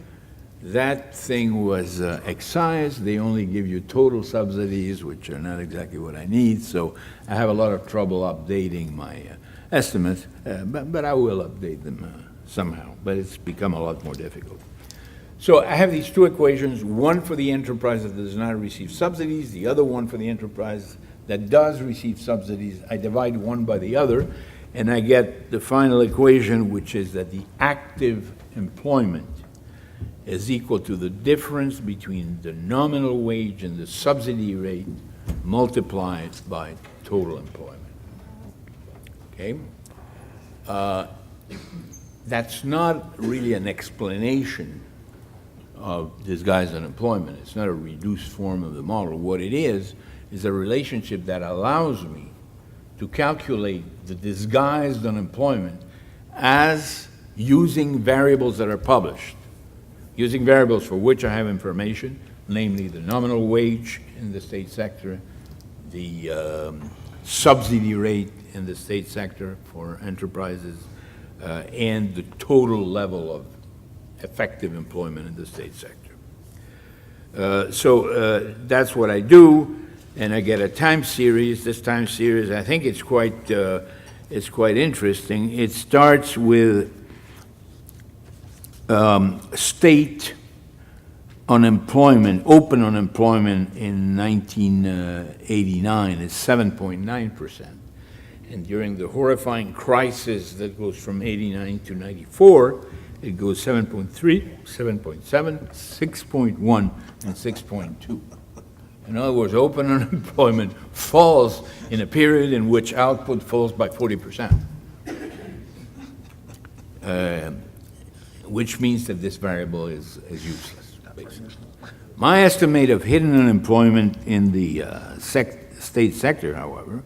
that thing was excised. They only give you total subsidies, which are not exactly what I need, so I have a lot of trouble updating my estimates, but I will update them somehow, but it's become a lot more difficult. So I have these two equations, one for the enterprise that does not receive subsidies, the other one for the enterprise that does receive subsidies. I divide one by the other, and I get the final equation, which is that the active employment is equal to the difference between the nominal wage and the subsidy rate multiplied by total employment. Okay? That's not really an explanation of disguised unemployment. It's not a reduced form of the model. What it is a relationship that allows me to calculate the disguised unemployment as using variables that are published, using variables for which I have information, namely the nominal wage in the state sector, the subsidy rate in the state sector for enterprises, and the total level of effective employment in the state sector. So that's what I do, and I get a time series. This time series, I think it's quite interesting. It starts with state unemployment, open unemployment in 1989 is 7.9%. And during the horrifying crisis that goes from 89 to 94, it goes 7.3, 7.7, 6.1, and 6.2. In other words, open unemployment falls in a period in which output falls by 40%. Which means that this variable is useless, basically. My estimate of hidden unemployment in the state sector, however,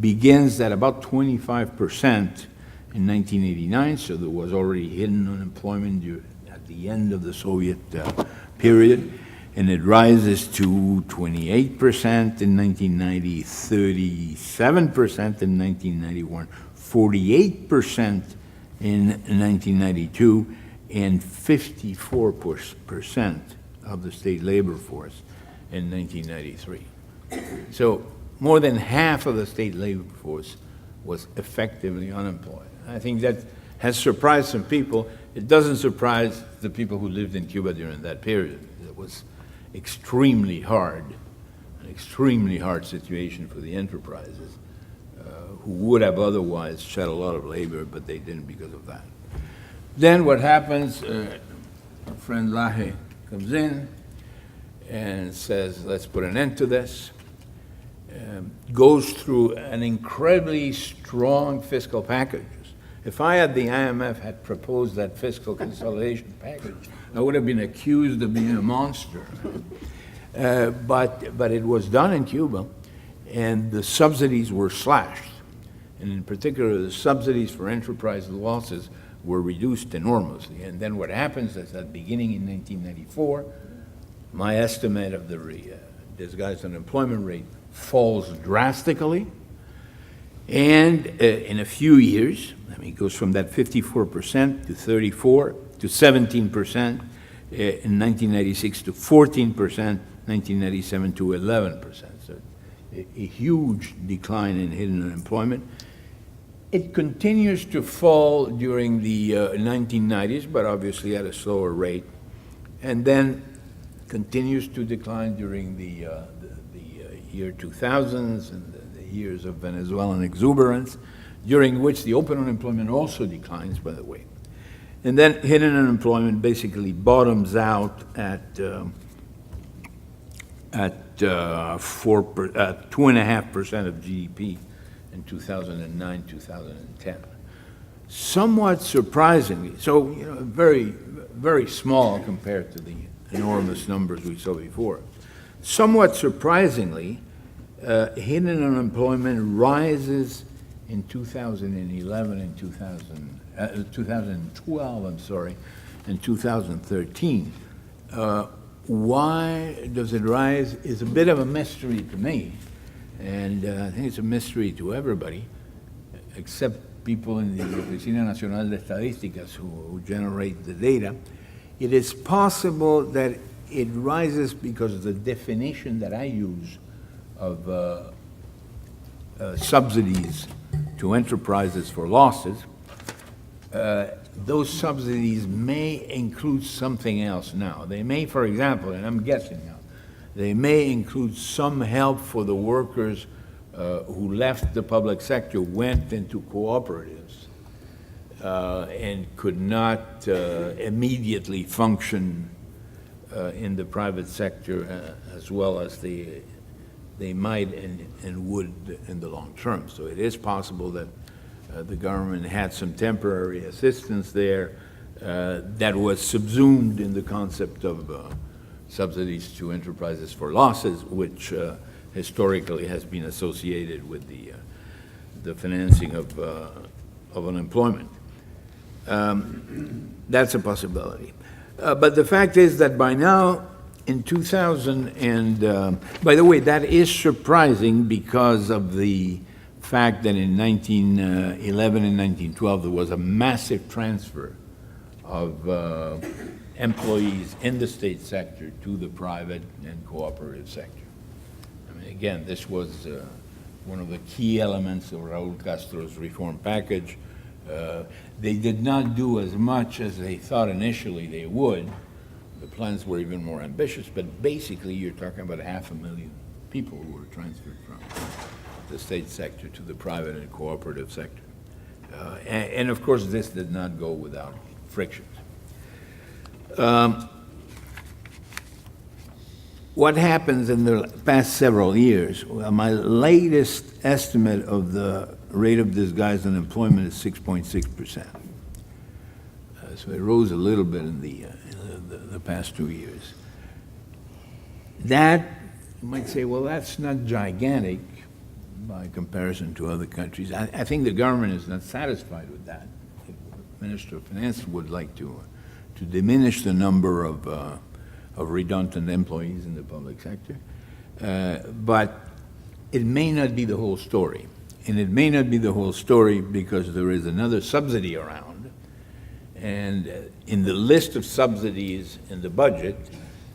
begins at about 25% in 1989, so there was already hidden unemployment at the end of the Soviet period, and it rises to 28% in 1990, 37% in 1991, 48% in 1992, and 54% of the state labor force in 1993. So more than half of the state labor force was effectively unemployed. I think that has surprised some people. It doesn't surprise the people who lived in Cuba during that period. It was extremely hard, an extremely hard situation for the enterprises who would have otherwise shed a lot of labor, but they didn't because of that. Then what happens, our friend Laje comes in and says, let's put an end to this. Goes through an incredibly strong fiscal package. If I had the IMF had proposed that fiscal consolidation package, I would have been accused of being a monster. But it was done in Cuba, and the subsidies were slashed. And in particular, the subsidies for enterprise losses were reduced enormously. And then what happens is that beginning in 1994, my estimate of the disguised unemployment rate falls drastically. And in a few years, I mean, it goes from that 54% to 34 to 17% in 1996 to 14%, 1997 to 11%. So a huge decline in hidden unemployment. It continues to fall during the 1990s, but obviously at a slower rate, and then continues to decline during the year 2000s and the years of Venezuelan exuberance, during which the open unemployment also declines, by the way. And then hidden unemployment basically bottoms out at 2.5% of GDP in 2009, 2010. Somewhat surprisingly, so very, very small compared to the enormous numbers we saw before. Somewhat surprisingly, hidden unemployment rises in 2011 and 2012, and 2013. Why does it rise is a bit of a mystery to me, and I think it's a mystery to everybody, except people in the Oficina Nacional de Estadísticas who generate the data. It is possible that it rises because of the definition that I use of subsidies to enterprises for losses. Those subsidies may include something else now. They may, for example, and I'm guessing now, they may include some help for the workers who left the public sector, went into cooperatives, and could not immediately function in the private sector as well as they might and would in the long term. So it is possible that the government had some temporary assistance there that was subsumed in the concept of subsidies to enterprises for losses, which historically has been associated with the financing of unemployment. That's a possibility. But the fact is that by now, in 2000, and by the way, that is surprising because of the fact that in 1911 and 1912 there was a massive transfer of employees in the state sector to the private and cooperative sector. I mean, again, this was one of the key elements of Raúl Castro's reform package. They did not do as much as they thought initially they would. The plans were even more ambitious, but basically you're talking about 500,000 people who were transferred from the state sector to the private and cooperative sector. And of course, this did not go without frictions. What happens in the past several years? Well, my latest estimate of the rate of disguised unemployment is 6.6%. So it rose a little bit in the past 2 years. That, you might say, well, that's not gigantic by comparison to other countries. I think the government is not satisfied with that. The Minister of Finance would like to diminish the number of redundant employees in the public sector. But it may not be the whole story. And it may not be the whole story because there is another subsidy around. And in the list of subsidies in the budget,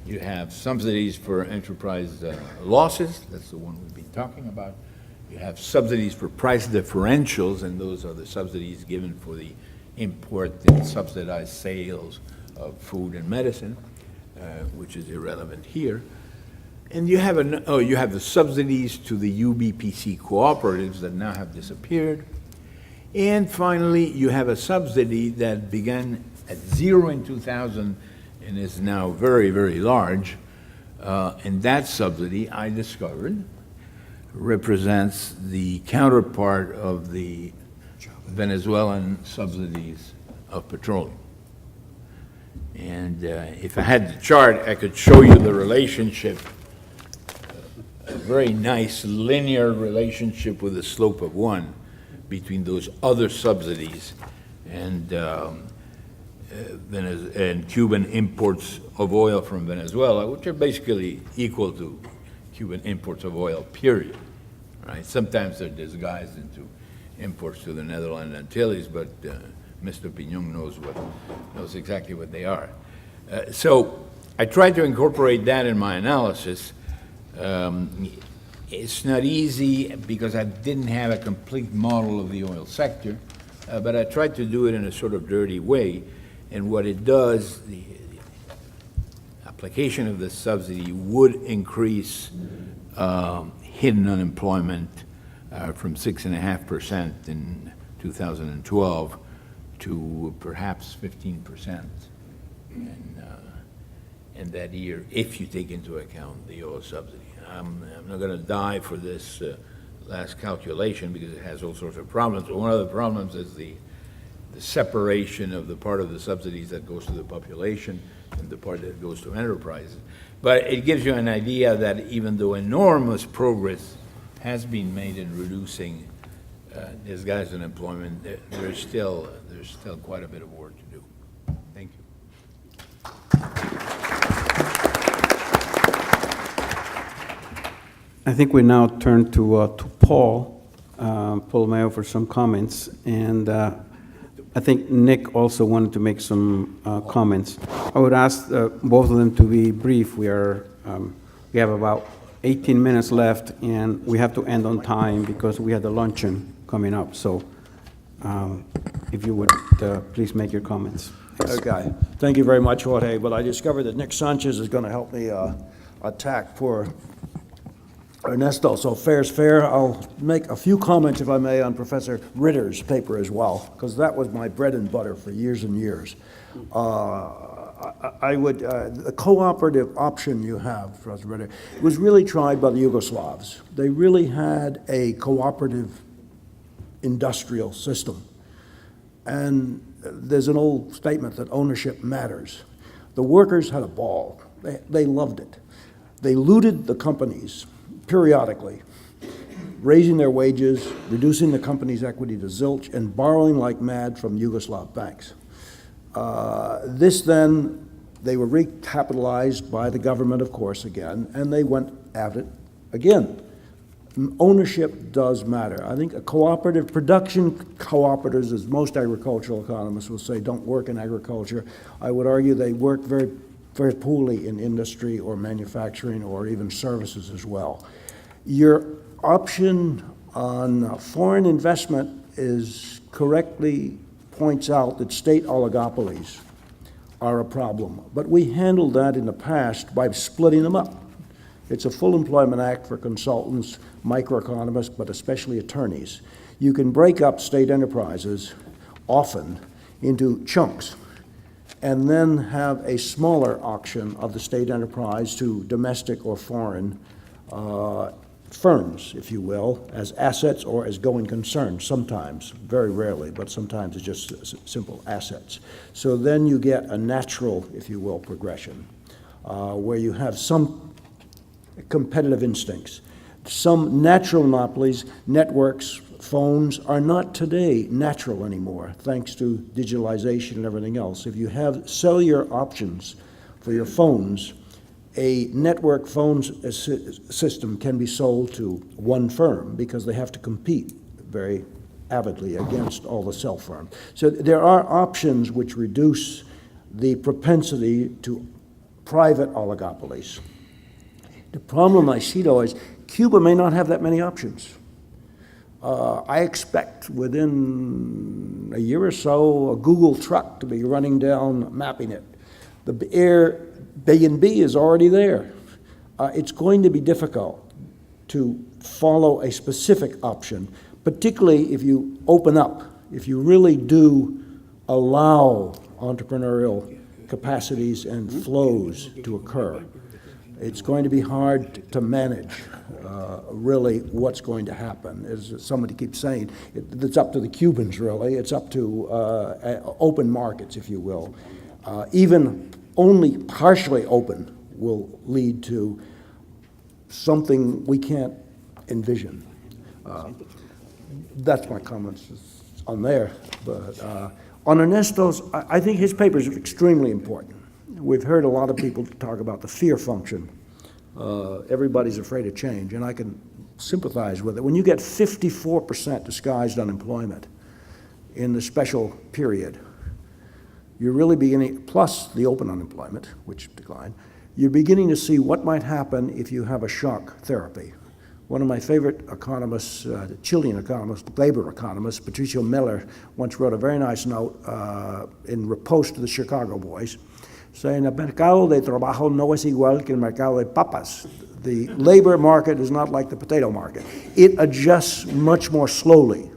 you have subsidies for enterprise losses. That's the one we've been talking about. You have subsidies for price differentials, and those are the subsidies given for the import and subsidized sales of food and medicine, which is irrelevant here. And you have you have the subsidies to the UBPC cooperatives that now have disappeared. And finally, you have a subsidy that began at 0 in 2000 and is now very, very large. And that subsidy, I discovered, represents the counterpart of the Venezuelan subsidies of petroleum. And if I had the chart, I could show you the relationship, a very nice linear relationship with a slope of 1 between those other subsidies and Cuban imports of oil from Venezuela, which are basically equal to Cuban imports of oil, period, right? Sometimes they're disguised into imports to the Netherlands and Antilles, but Mr. Piñón knows exactly what they are. So I tried to incorporate that in my analysis. It's not easy because I didn't have a complete model of the oil sector, but I tried to do it in a sort of dirty way. And what it does, the application of the subsidy would increase hidden unemployment from 6.5% in 2012 to perhaps 15% in that year, if you take into account the oil subsidy. I'm not going to die for this last calculation because it has all sorts of problems. One of the problems is the separation of the part of the subsidies that goes to the population and the part that goes to enterprises. But it gives you an idea that even though enormous progress has been made in reducing disguised unemployment, there's still quite a bit of work to do. Thank you. I think we now turn to Paul Mayo for some comments, and I think Nick also wanted to make some comments. I would ask both of them to be brief. We have about 18 minutes left, and we have to end on time because we have the luncheon coming up. So if you would please make your comments. Okay. Thank you very much, Jorge. But I discovered that Nick Sanchez is going to help me attack poor Ernesto. So fair's fair. I'll make a few comments, if I may, on Professor Ritter's paper as well, because that was my bread and butter for years and years. The cooperative option you have, Professor Ritter, was really tried by the Yugoslavs. They really had a cooperative industrial system. And there's an old statement that ownership matters. The workers had a ball. They loved it. They looted the companies periodically, raising their wages, reducing the company's equity to zilch, and borrowing like mad from Yugoslav banks. This then, they were recapitalized by the government, of course, again, and they went at it again. Ownership does matter. I think a cooperative production cooperatives, as most agricultural economists will say, don't work in agriculture. I would argue they work very, very poorly in industry or manufacturing or even services as well. Your option on foreign investment is correctly points out that state oligopolies are a problem. But we handled that in the past by splitting them up. It's a full employment act for consultants, microeconomists, but especially attorneys. You can break up state enterprises often into chunks and then have a smaller auction of the state enterprise to domestic or foreign firms, if you will, as assets or as going concerns, sometimes, very rarely, but sometimes it's just simple assets. So then you get a natural, if you will, progression, where you have some competitive instincts. Some natural monopolies, networks, phones, are not today natural anymore, thanks to digitalization and everything else. If you have cellular options for your phones, a network phone system can be sold to one firm because they have to compete very avidly against all the cell firms. So there are options which reduce the propensity to private oligopolies. The problem I see, though, is Cuba may not have that many options. I expect within a year or so a Google truck to be running down, mapping it. The Airbnb is already there. It's going to be difficult to follow a specific option, particularly if you open up, if you really do allow entrepreneurial capacities and flows to occur. It's going to be hard to manage really what's going to happen. As somebody keeps saying, it's up to the Cubans, really. It's up to open markets, if you will. Even only partially open will lead to something we can't envision. That's my comments on there. But on Ernesto's, I think his paper is extremely important. We've heard a lot of people talk about the fear function Everybody's afraid of change, and I can sympathize with it. When you get 54% disguised unemployment in the special period, you're really beginning, plus the open unemployment, which declined, you're beginning to see what might happen if you have a shock therapy. One of my favorite economists, Chilean economist, labor economist, Patricio Miller, once wrote a very nice note in riposte to the Chicago boys, saying, el mercado de trabajo no es igual que el mercado de papas. The labor market is not like the potato market. It adjusts much more slowly.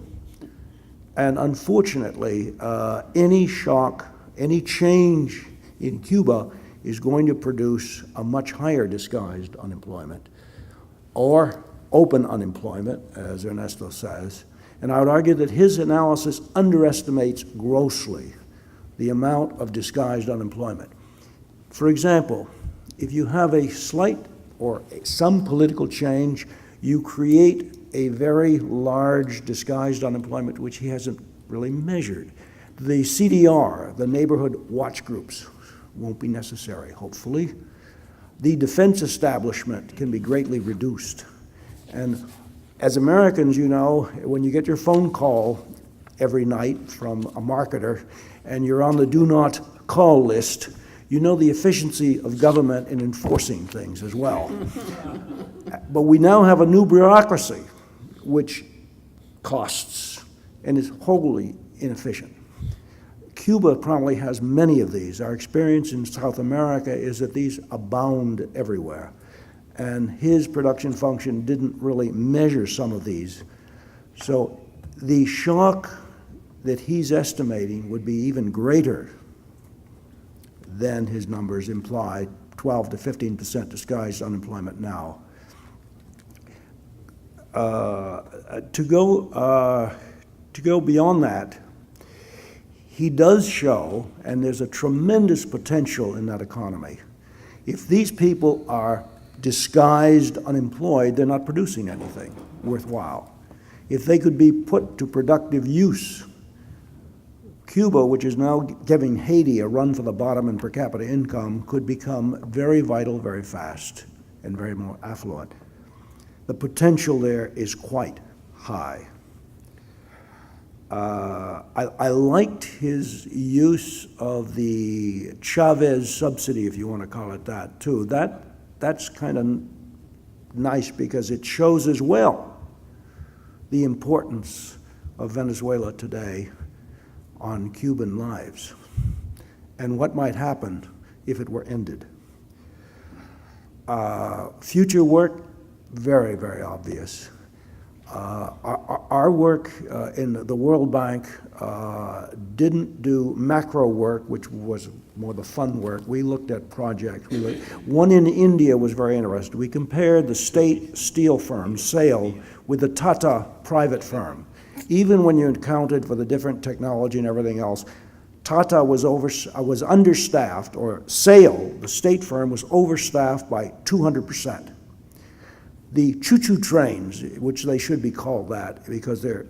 And unfortunately, any shock, any change in Cuba is going to produce a much higher disguised unemployment, or open unemployment, as Ernesto says. And I would argue that his analysis underestimates grossly the amount of disguised unemployment. For example, if you have a slight or some political change, you create a very large disguised unemployment, which he hasn't really measured. The CDR, the neighborhood watch groups, won't be necessary, hopefully. The defense establishment can be greatly reduced. And as Americans, you know, when you get your phone call every night from a marketer and you're on the do not call list, you know the efficiency of government in enforcing things as well. But we now have a new bureaucracy which costs and is wholly inefficient. Cuba probably has many of these. Our experience in South America is that these abound everywhere. And his production function didn't really measure some of these. So the shock that he's estimating would be even greater than his numbers imply, 12 to 15% disguised unemployment now. To go beyond that, he does show, and there's a tremendous potential in that economy. If these people are disguised unemployed, they're not producing anything worthwhile. If they could be put to productive use, Cuba, which is now giving Haiti a run for the bottom in per capita income, could become very vital very fast and very more affluent. The potential there is quite high. I liked his use of the Chavez subsidy, if you want to call it that, too. That's kind of nice because it shows as well the importance of Venezuela today on Cuban lives and what might happen if it were ended. Future work, very, very obvious. Our work in the World Bank didn't do macro work, which was more the fun work. We looked at projects. One in India was very interesting. We compared the state steel firm, SAIL, with the Tata private firm. Even when you accounted for the different technology and everything else, Tata was understaffed, or SAIL, the state firm, was overstaffed by 200%. The choo-choo trains, which they should be called that because they're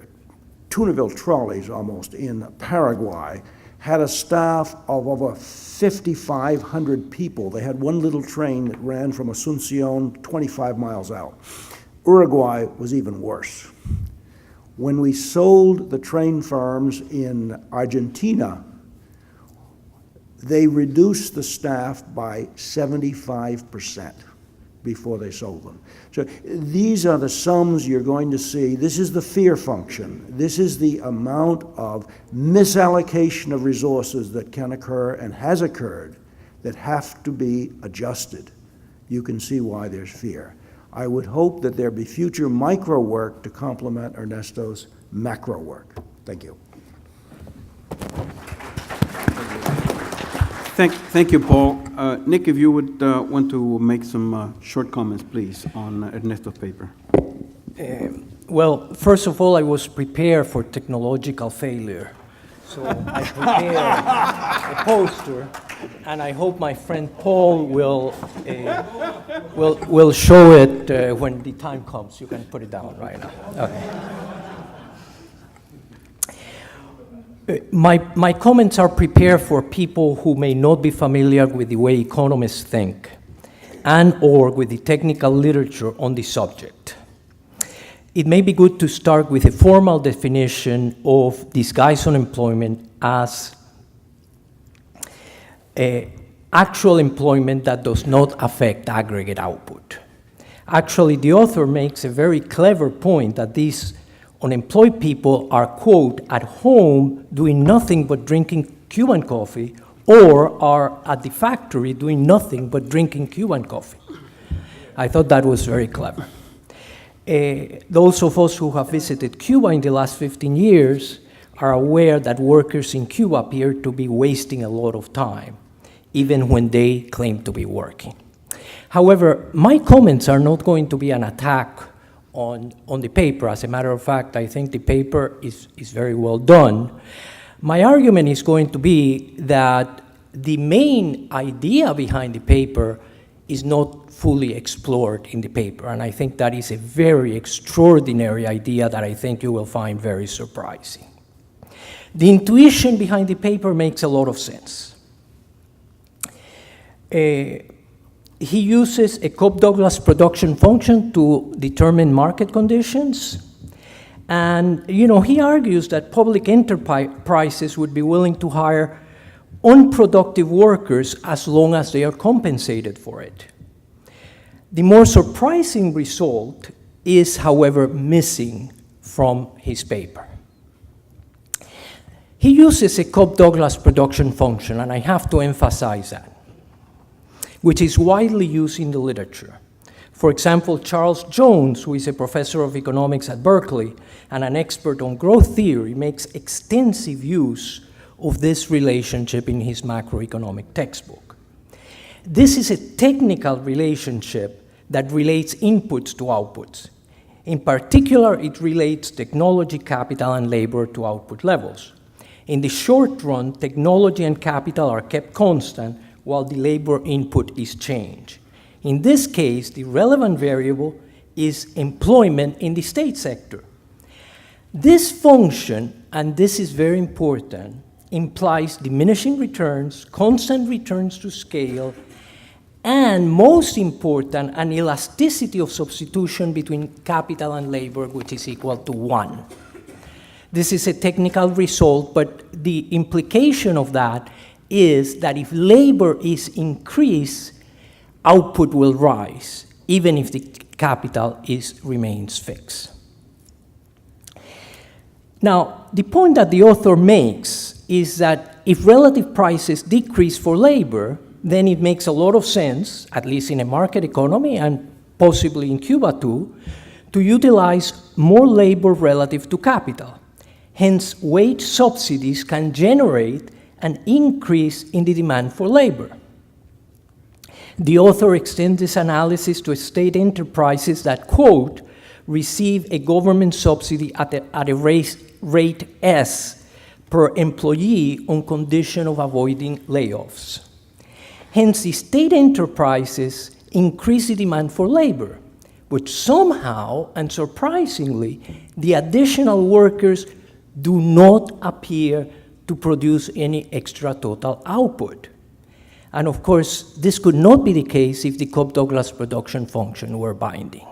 Tunaville trolleys almost in Paraguay, had a staff of over 5,500 people. They had one little train that ran from Asuncion 25 miles out. Uruguay was even worse. When we sold the train firms in Argentina, they reduced the staff by 75% before they sold them. So these are the sums you're going to see. This is the fear function. This is the amount of misallocation of resources that can occur and has occurred that have to be adjusted. You can see why there's fear. I would hope that there be future micro work to complement Ernesto's macro work. Thank you. Thank you, Paul. Nick, if you would want to make some short comments, please, on Ernesto's paper. Well, first of all, I was prepared for technological failure. So I prepared a poster, and I hope my friend Paul will show it when the time comes. You can put it down right now. Okay. My comments are prepared for people who may not be familiar with the way economists think. and/or with the technical literature on the subject. It may be good to start with a formal definition of disguised unemployment as actual employment that does not affect aggregate output. Actually, the author makes a very clever point that these unemployed people are, quote, at home doing nothing but drinking Cuban coffee, or are at the factory doing nothing but drinking Cuban coffee. I thought that was very clever. Those of us who have visited Cuba in the last 15 years are aware that workers in Cuba appear to be wasting a lot of time, even when they claim to be working. However, my comments are not going to be an attack on the paper. As a matter of fact, I think the paper is very well done. My argument is going to be that the main idea behind the paper is not fully explored in the paper, and I think that is a very extraordinary idea that I think you will find very surprising. The intuition behind the paper makes a lot of sense. He uses a Cobb-Douglas production function to determine market conditions. And, he argues that public enterprises would be willing to hire unproductive workers as long as they are compensated for it. The more surprising result is, however, missing from his paper. He uses a Cobb-Douglas production function, and I have to emphasize that, which is widely used in the literature. For example, Charles Jones, who is a professor of economics at Berkeley and an expert on growth theory, makes extensive use of this relationship in his macroeconomic textbook. This is a technical relationship that relates inputs to outputs. In particular, it relates technology, capital, and labor to output levels. In the short run, technology and capital are kept constant while the labor input is changed. In this case, the relevant variable is employment in the state sector. This function, and this is very important, implies diminishing returns, constant returns to scale, and most important, an elasticity of substitution between capital and labor, which is equal to 1. This is a technical result, but the implication of that is that if labor is increased, output will rise, even if the capital remains fixed. Now, the point that the author makes is that if relative prices decrease for labor, then it makes a lot of sense, at least in a market economy and possibly in Cuba too, to utilize more labor relative to capital. Hence, wage subsidies can generate an increase in the demand for labor. The author extends this analysis to state enterprises that, quote, receive a government subsidy at a rate S per employee on condition of avoiding layoffs. Hence, the state enterprises increase the demand for labor, but somehow, and surprisingly, the additional workers do not appear to produce any extra total output. And of course, this could not be the case if the Cobb-Douglas production function were binding.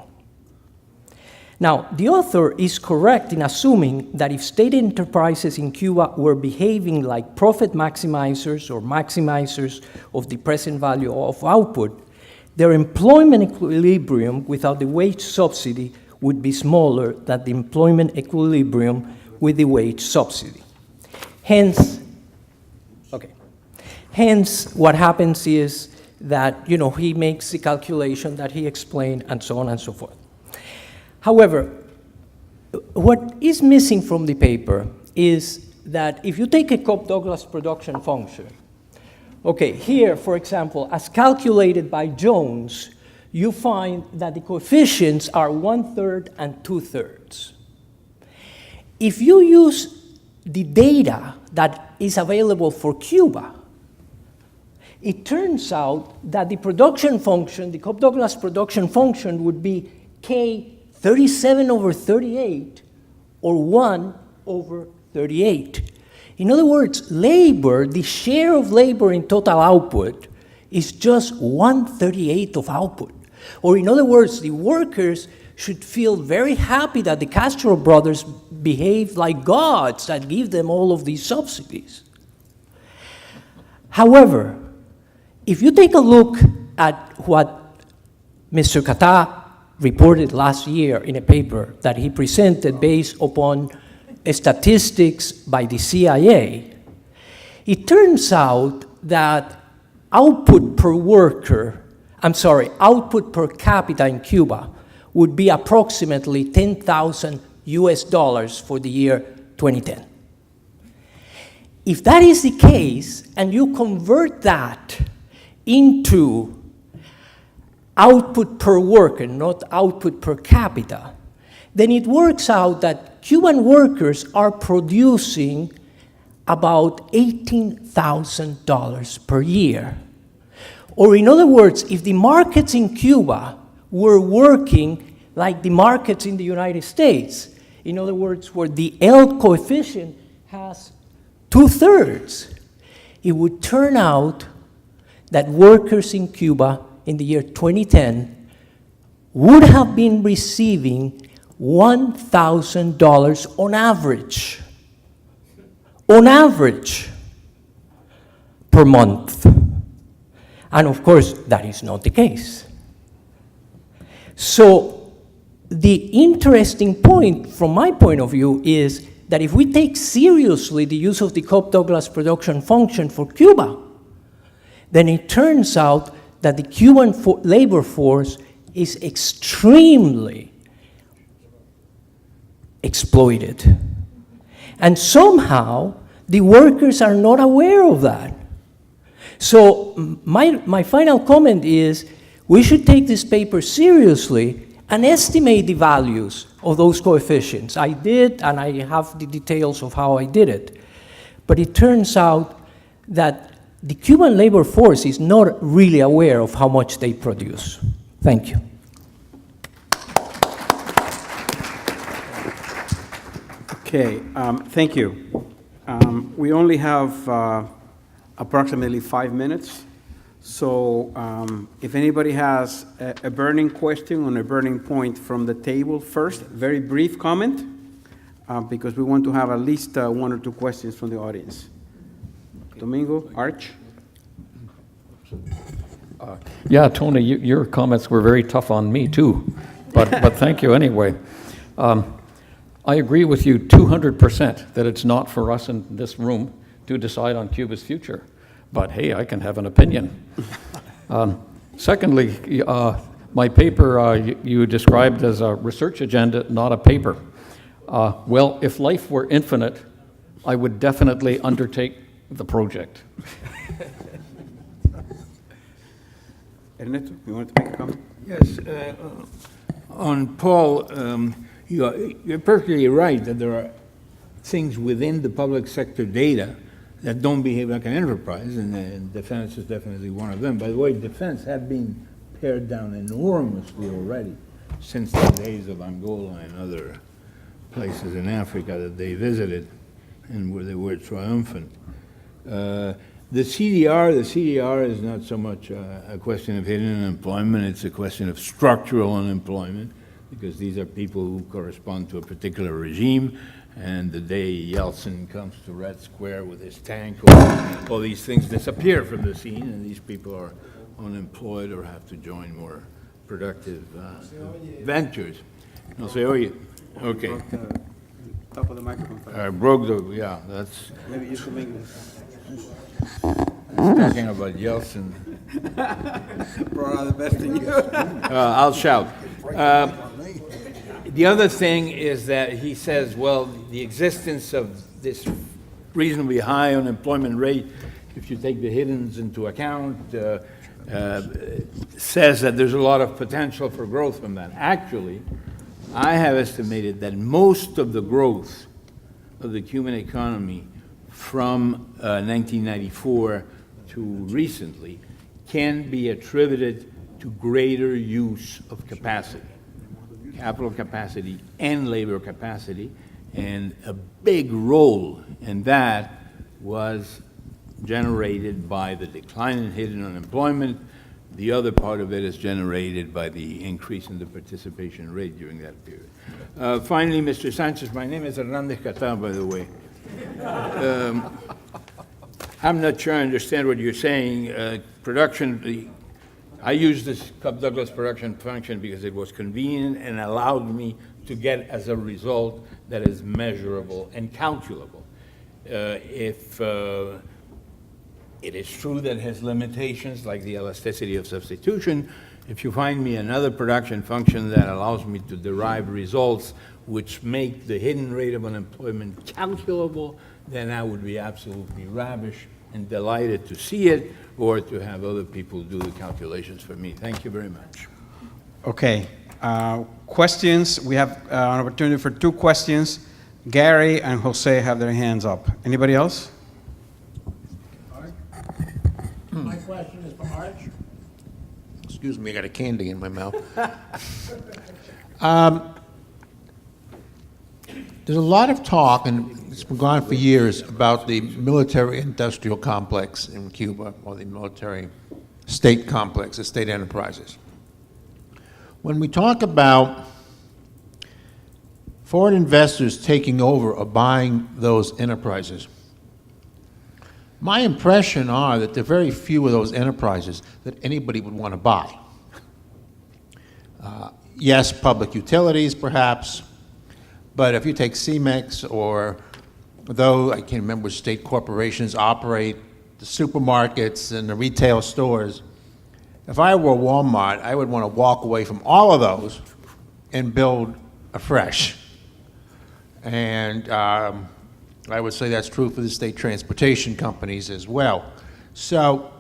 Now, the author is correct in assuming that if state enterprises in Cuba were behaving like profit maximizers or maximizers of the present value of output, their employment equilibrium without the wage subsidy would be smaller than the employment equilibrium with the wage subsidy. Hence, what happens is that, he makes the calculation that he explained and so on and so forth. However, what is missing from the paper is that if you take a Cobb-Douglas production function, here, for example, as calculated by Jones, you find that the coefficients are 1/3 and 2/3. If you use the data that is available for Cuba, it turns out that the production function, the Cobb-Douglas production function, would be K 37/38 or 1/38. In other words, labor, the share of labor in total output, is just 1/38 of output. Or in other words, the workers should feel very happy that the Castro brothers behave like gods that give them all of these subsidies. However, if you take a look at what Mr. Catá reported last year in a paper that he presented based upon statistics by the CIA, it turns out that output per capita in Cuba would be approximately $10,000 for the year 2010. If that is the case, and you convert that into output per worker, not output per capita, then it works out that Cuban workers are producing about $18,000 per year. Or in other words, if the markets in Cuba were working like the markets in the United States, in other words, where the L coefficient has 2/3, it would turn out that workers in Cuba in the year 2010 would have been receiving $1,000 on average per month. And of course, that is not the case. So the interesting point from my point of view is that if we take seriously the use of the Cobb-Douglas production function for Cuba, then it turns out that the Cuban labor force is extremely exploited. And somehow, the workers are not aware of that. So my final comment is, we should take this paper seriously and estimate the values of those coefficients. I did, and I have the details of how I did it. But it turns out that the Cuban labor force is not really aware of how much they produce. Thank you. Okay, thank you. We only have approximately 5 minutes. So if anybody has a burning question or a burning point from the table first, very brief comment, because we want to have at least 1 or 2 questions from the audience. Domingo, Arch? Yeah, Tony, your comments were very tough on me too, but thank you anyway. I agree with you 200% that it's not for us in this room to decide on Cuba's future. But hey, I can have an opinion. Secondly, my paper you described as a research agenda, not a paper. Well, if life were infinite, I would definitely undertake the project. Ernesto, you wanted to make a comment? Yes. On Paul, you're perfectly right that there are things within the public sector data that don't behave like an enterprise, and defense is definitely one of them. By the way, defense had been pared down enormously already since the days of Angola and other places in Africa that they visited and where they were triumphant. The CDR is not so much a question of hidden unemployment, it's a question of structural unemployment, because these are people who correspond to a particular regime, and the day Yeltsin comes to Red Square with his tank, all these things disappear from the scene, and these people are unemployed or have to join more productive ventures. No se oye. Okay. Top of the microphone. I broke the, yeah, that's... Maybe you should make Talking about Yeltsin. brought out the best in you. I'll shout. The other thing is that he says, well, the existence of this reasonably high unemployment rate, if you take the hiddens into account, says that there's a lot of potential for growth from that. Actually, I have estimated that most of the growth of the Cuban economy from 1994 to recently can be attributed to greater use of capacity, capital capacity and labor capacity, and a big role in that was generated by the decline in hidden unemployment. The other part of it is generated by the increase in the participation rate during that period. Finally, Mr. Sanchez, my name is Hernández-Catá, by the way. I'm not sure I understand what you're saying. I used this Cobb-Douglas production function because it was convenient and allowed me to get as a result that is measurable and calculable. If it is true that it has limitations like the elasticity of substitution, if you find me another production function that allows me to derive results which make the hidden rate of unemployment calculable, then I would be absolutely ravished and delighted to see it or to have other people do the calculations for me. Thank you very much. Okay. Questions? We have an opportunity for 2 questions. Gary and Jose have their hands up. Anybody else? My question is for Arch. Excuse me, I got a candy in my mouth. There's a lot of talk, and it's been going on for years, about the military-industrial complex in Cuba, or the military-state complex, the state enterprises. When we talk about foreign investors taking over or buying those enterprises, my impression are that there are very few of those enterprises that anybody would want to buy. Yes, public utilities, perhaps, but if you take CEMEX or though I can't remember which state corporations operate the supermarkets and the retail stores, if I were Walmart, I would want to walk away from all of those and build afresh. And I would say that's true for the state transportation companies as well. So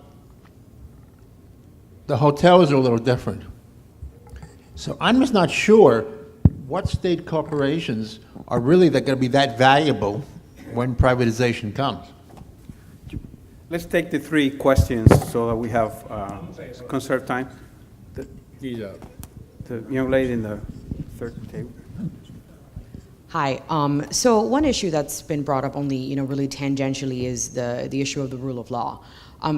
the hotels are a little different. So I'm just not sure what state corporations are really going to be that valuable when privatization comes. Let's take the 3 questions so that we have conserve time. The young lady in the third table. Hi. So one issue that's been brought up only, really tangentially is the issue of the rule of law.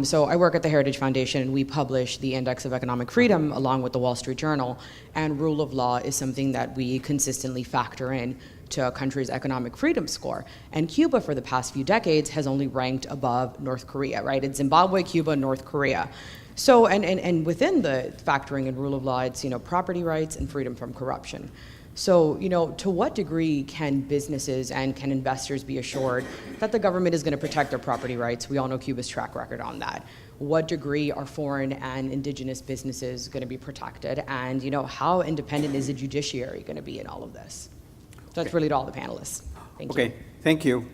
So I work at the Heritage Foundation, and we publish the Index of Economic Freedom along with the Wall Street Journal. And rule of law is something that we consistently factor in to a country's economic freedom score. And Cuba, for the past few decades, has only ranked above North Korea, right? It's Zimbabwe, Cuba, North Korea. So, and within the factoring in rule of law, it's, property rights and freedom from corruption. So, to what degree can businesses and can investors be assured that the government is going to protect their property rights? We all know Cuba's track record on that. What degree are foreign and indigenous businesses going to be protected? And, how independent is the judiciary going to be in all of this? So that's really to all the panelists. Thank you. Okay, thank you.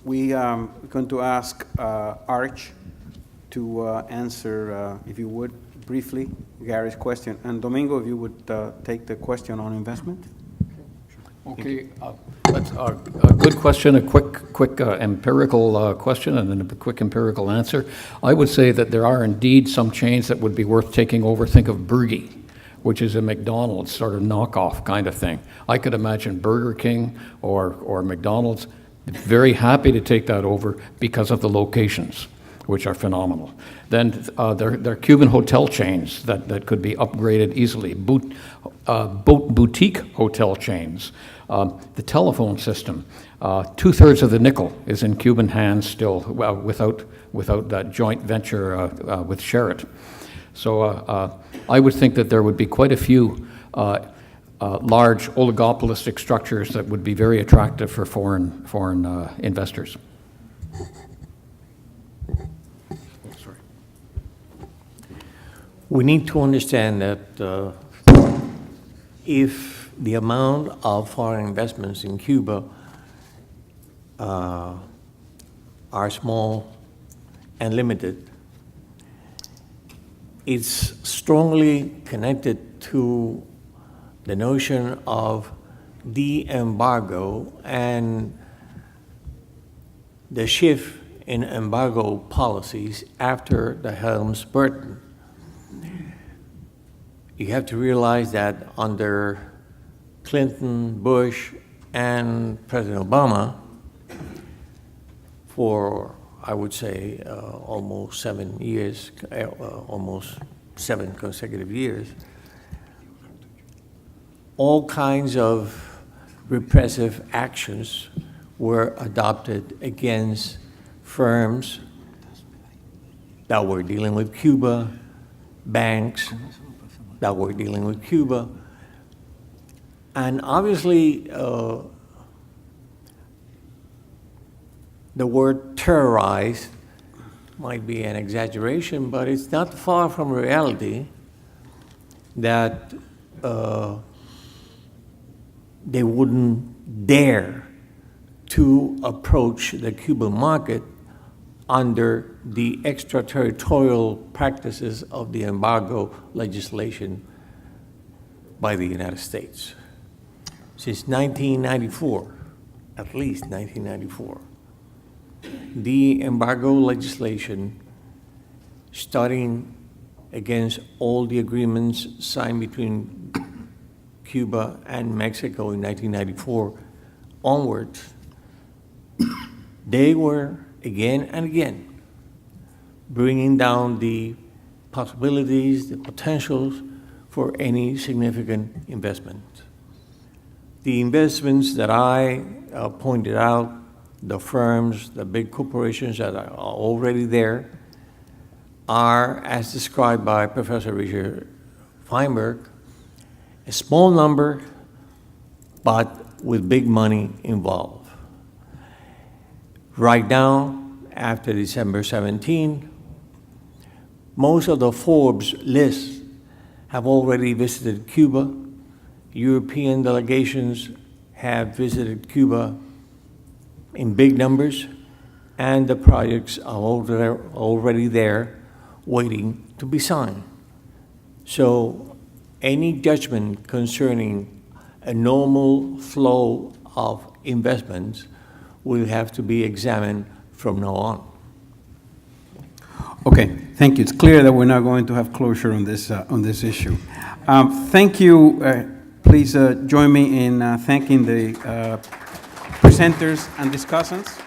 We are going to ask Arch to answer, if you would, briefly, Gary's question. And Domingo, if you would take the question on investment. Okay, that's a good question, a quick empirical question, and then a quick empirical answer. I would say that there are indeed some chains that would be worth taking over. Think of Burger, which is a McDonald's sort of knockoff kind of thing. I could imagine Burger King or McDonald's very happy to take that over because of the locations, which are phenomenal. Then there are Cuban hotel chains that could be upgraded easily, boutique hotel chains. The telephone system, 2/3 of the nickel is in Cuban hands still, without that joint venture with Sheraton. So I would think that there would be quite a few large oligopolistic structures that would be very attractive for foreign investors. We need to understand that if the amount of foreign investments in Cuba are small and limited, it's strongly connected to the notion of de-embargo and the shift in embargo policies after the Helms-Burton. You have to realize that under Clinton, Bush, and President Obama, for I would say, almost 7 years, almost 7 consecutive years, all kinds of repressive actions were adopted against firms that were dealing with Cuba, banks that were dealing with Cuba. And obviously, the word terrorize might be an exaggeration, but it's not far from reality that they wouldn't dare to approach the Cuban market under the extraterritorial practices of the embargo legislation by the United States. Since 1994, at least 1994, the embargo legislation, starting against all the agreements signed between Cuba and Mexico in 1994 onwards, they were again and again bringing down the possibilities, the potentials for any significant investment. The investments that I pointed out, the firms, the big corporations that are already there, are, as described by Professor Richard Feinberg, a small number, but with big money involved. Right now, after December 17, most of the Forbes lists have already visited Cuba. European delegations have visited Cuba in big numbers, and the projects are already there waiting to be signed. So any judgment concerning a normal flow of investments will have to be examined from now on. Okay, thank you. It's clear that we're not going to have closure on this issue. Thank you. Please join me in thanking the presenters and discussants.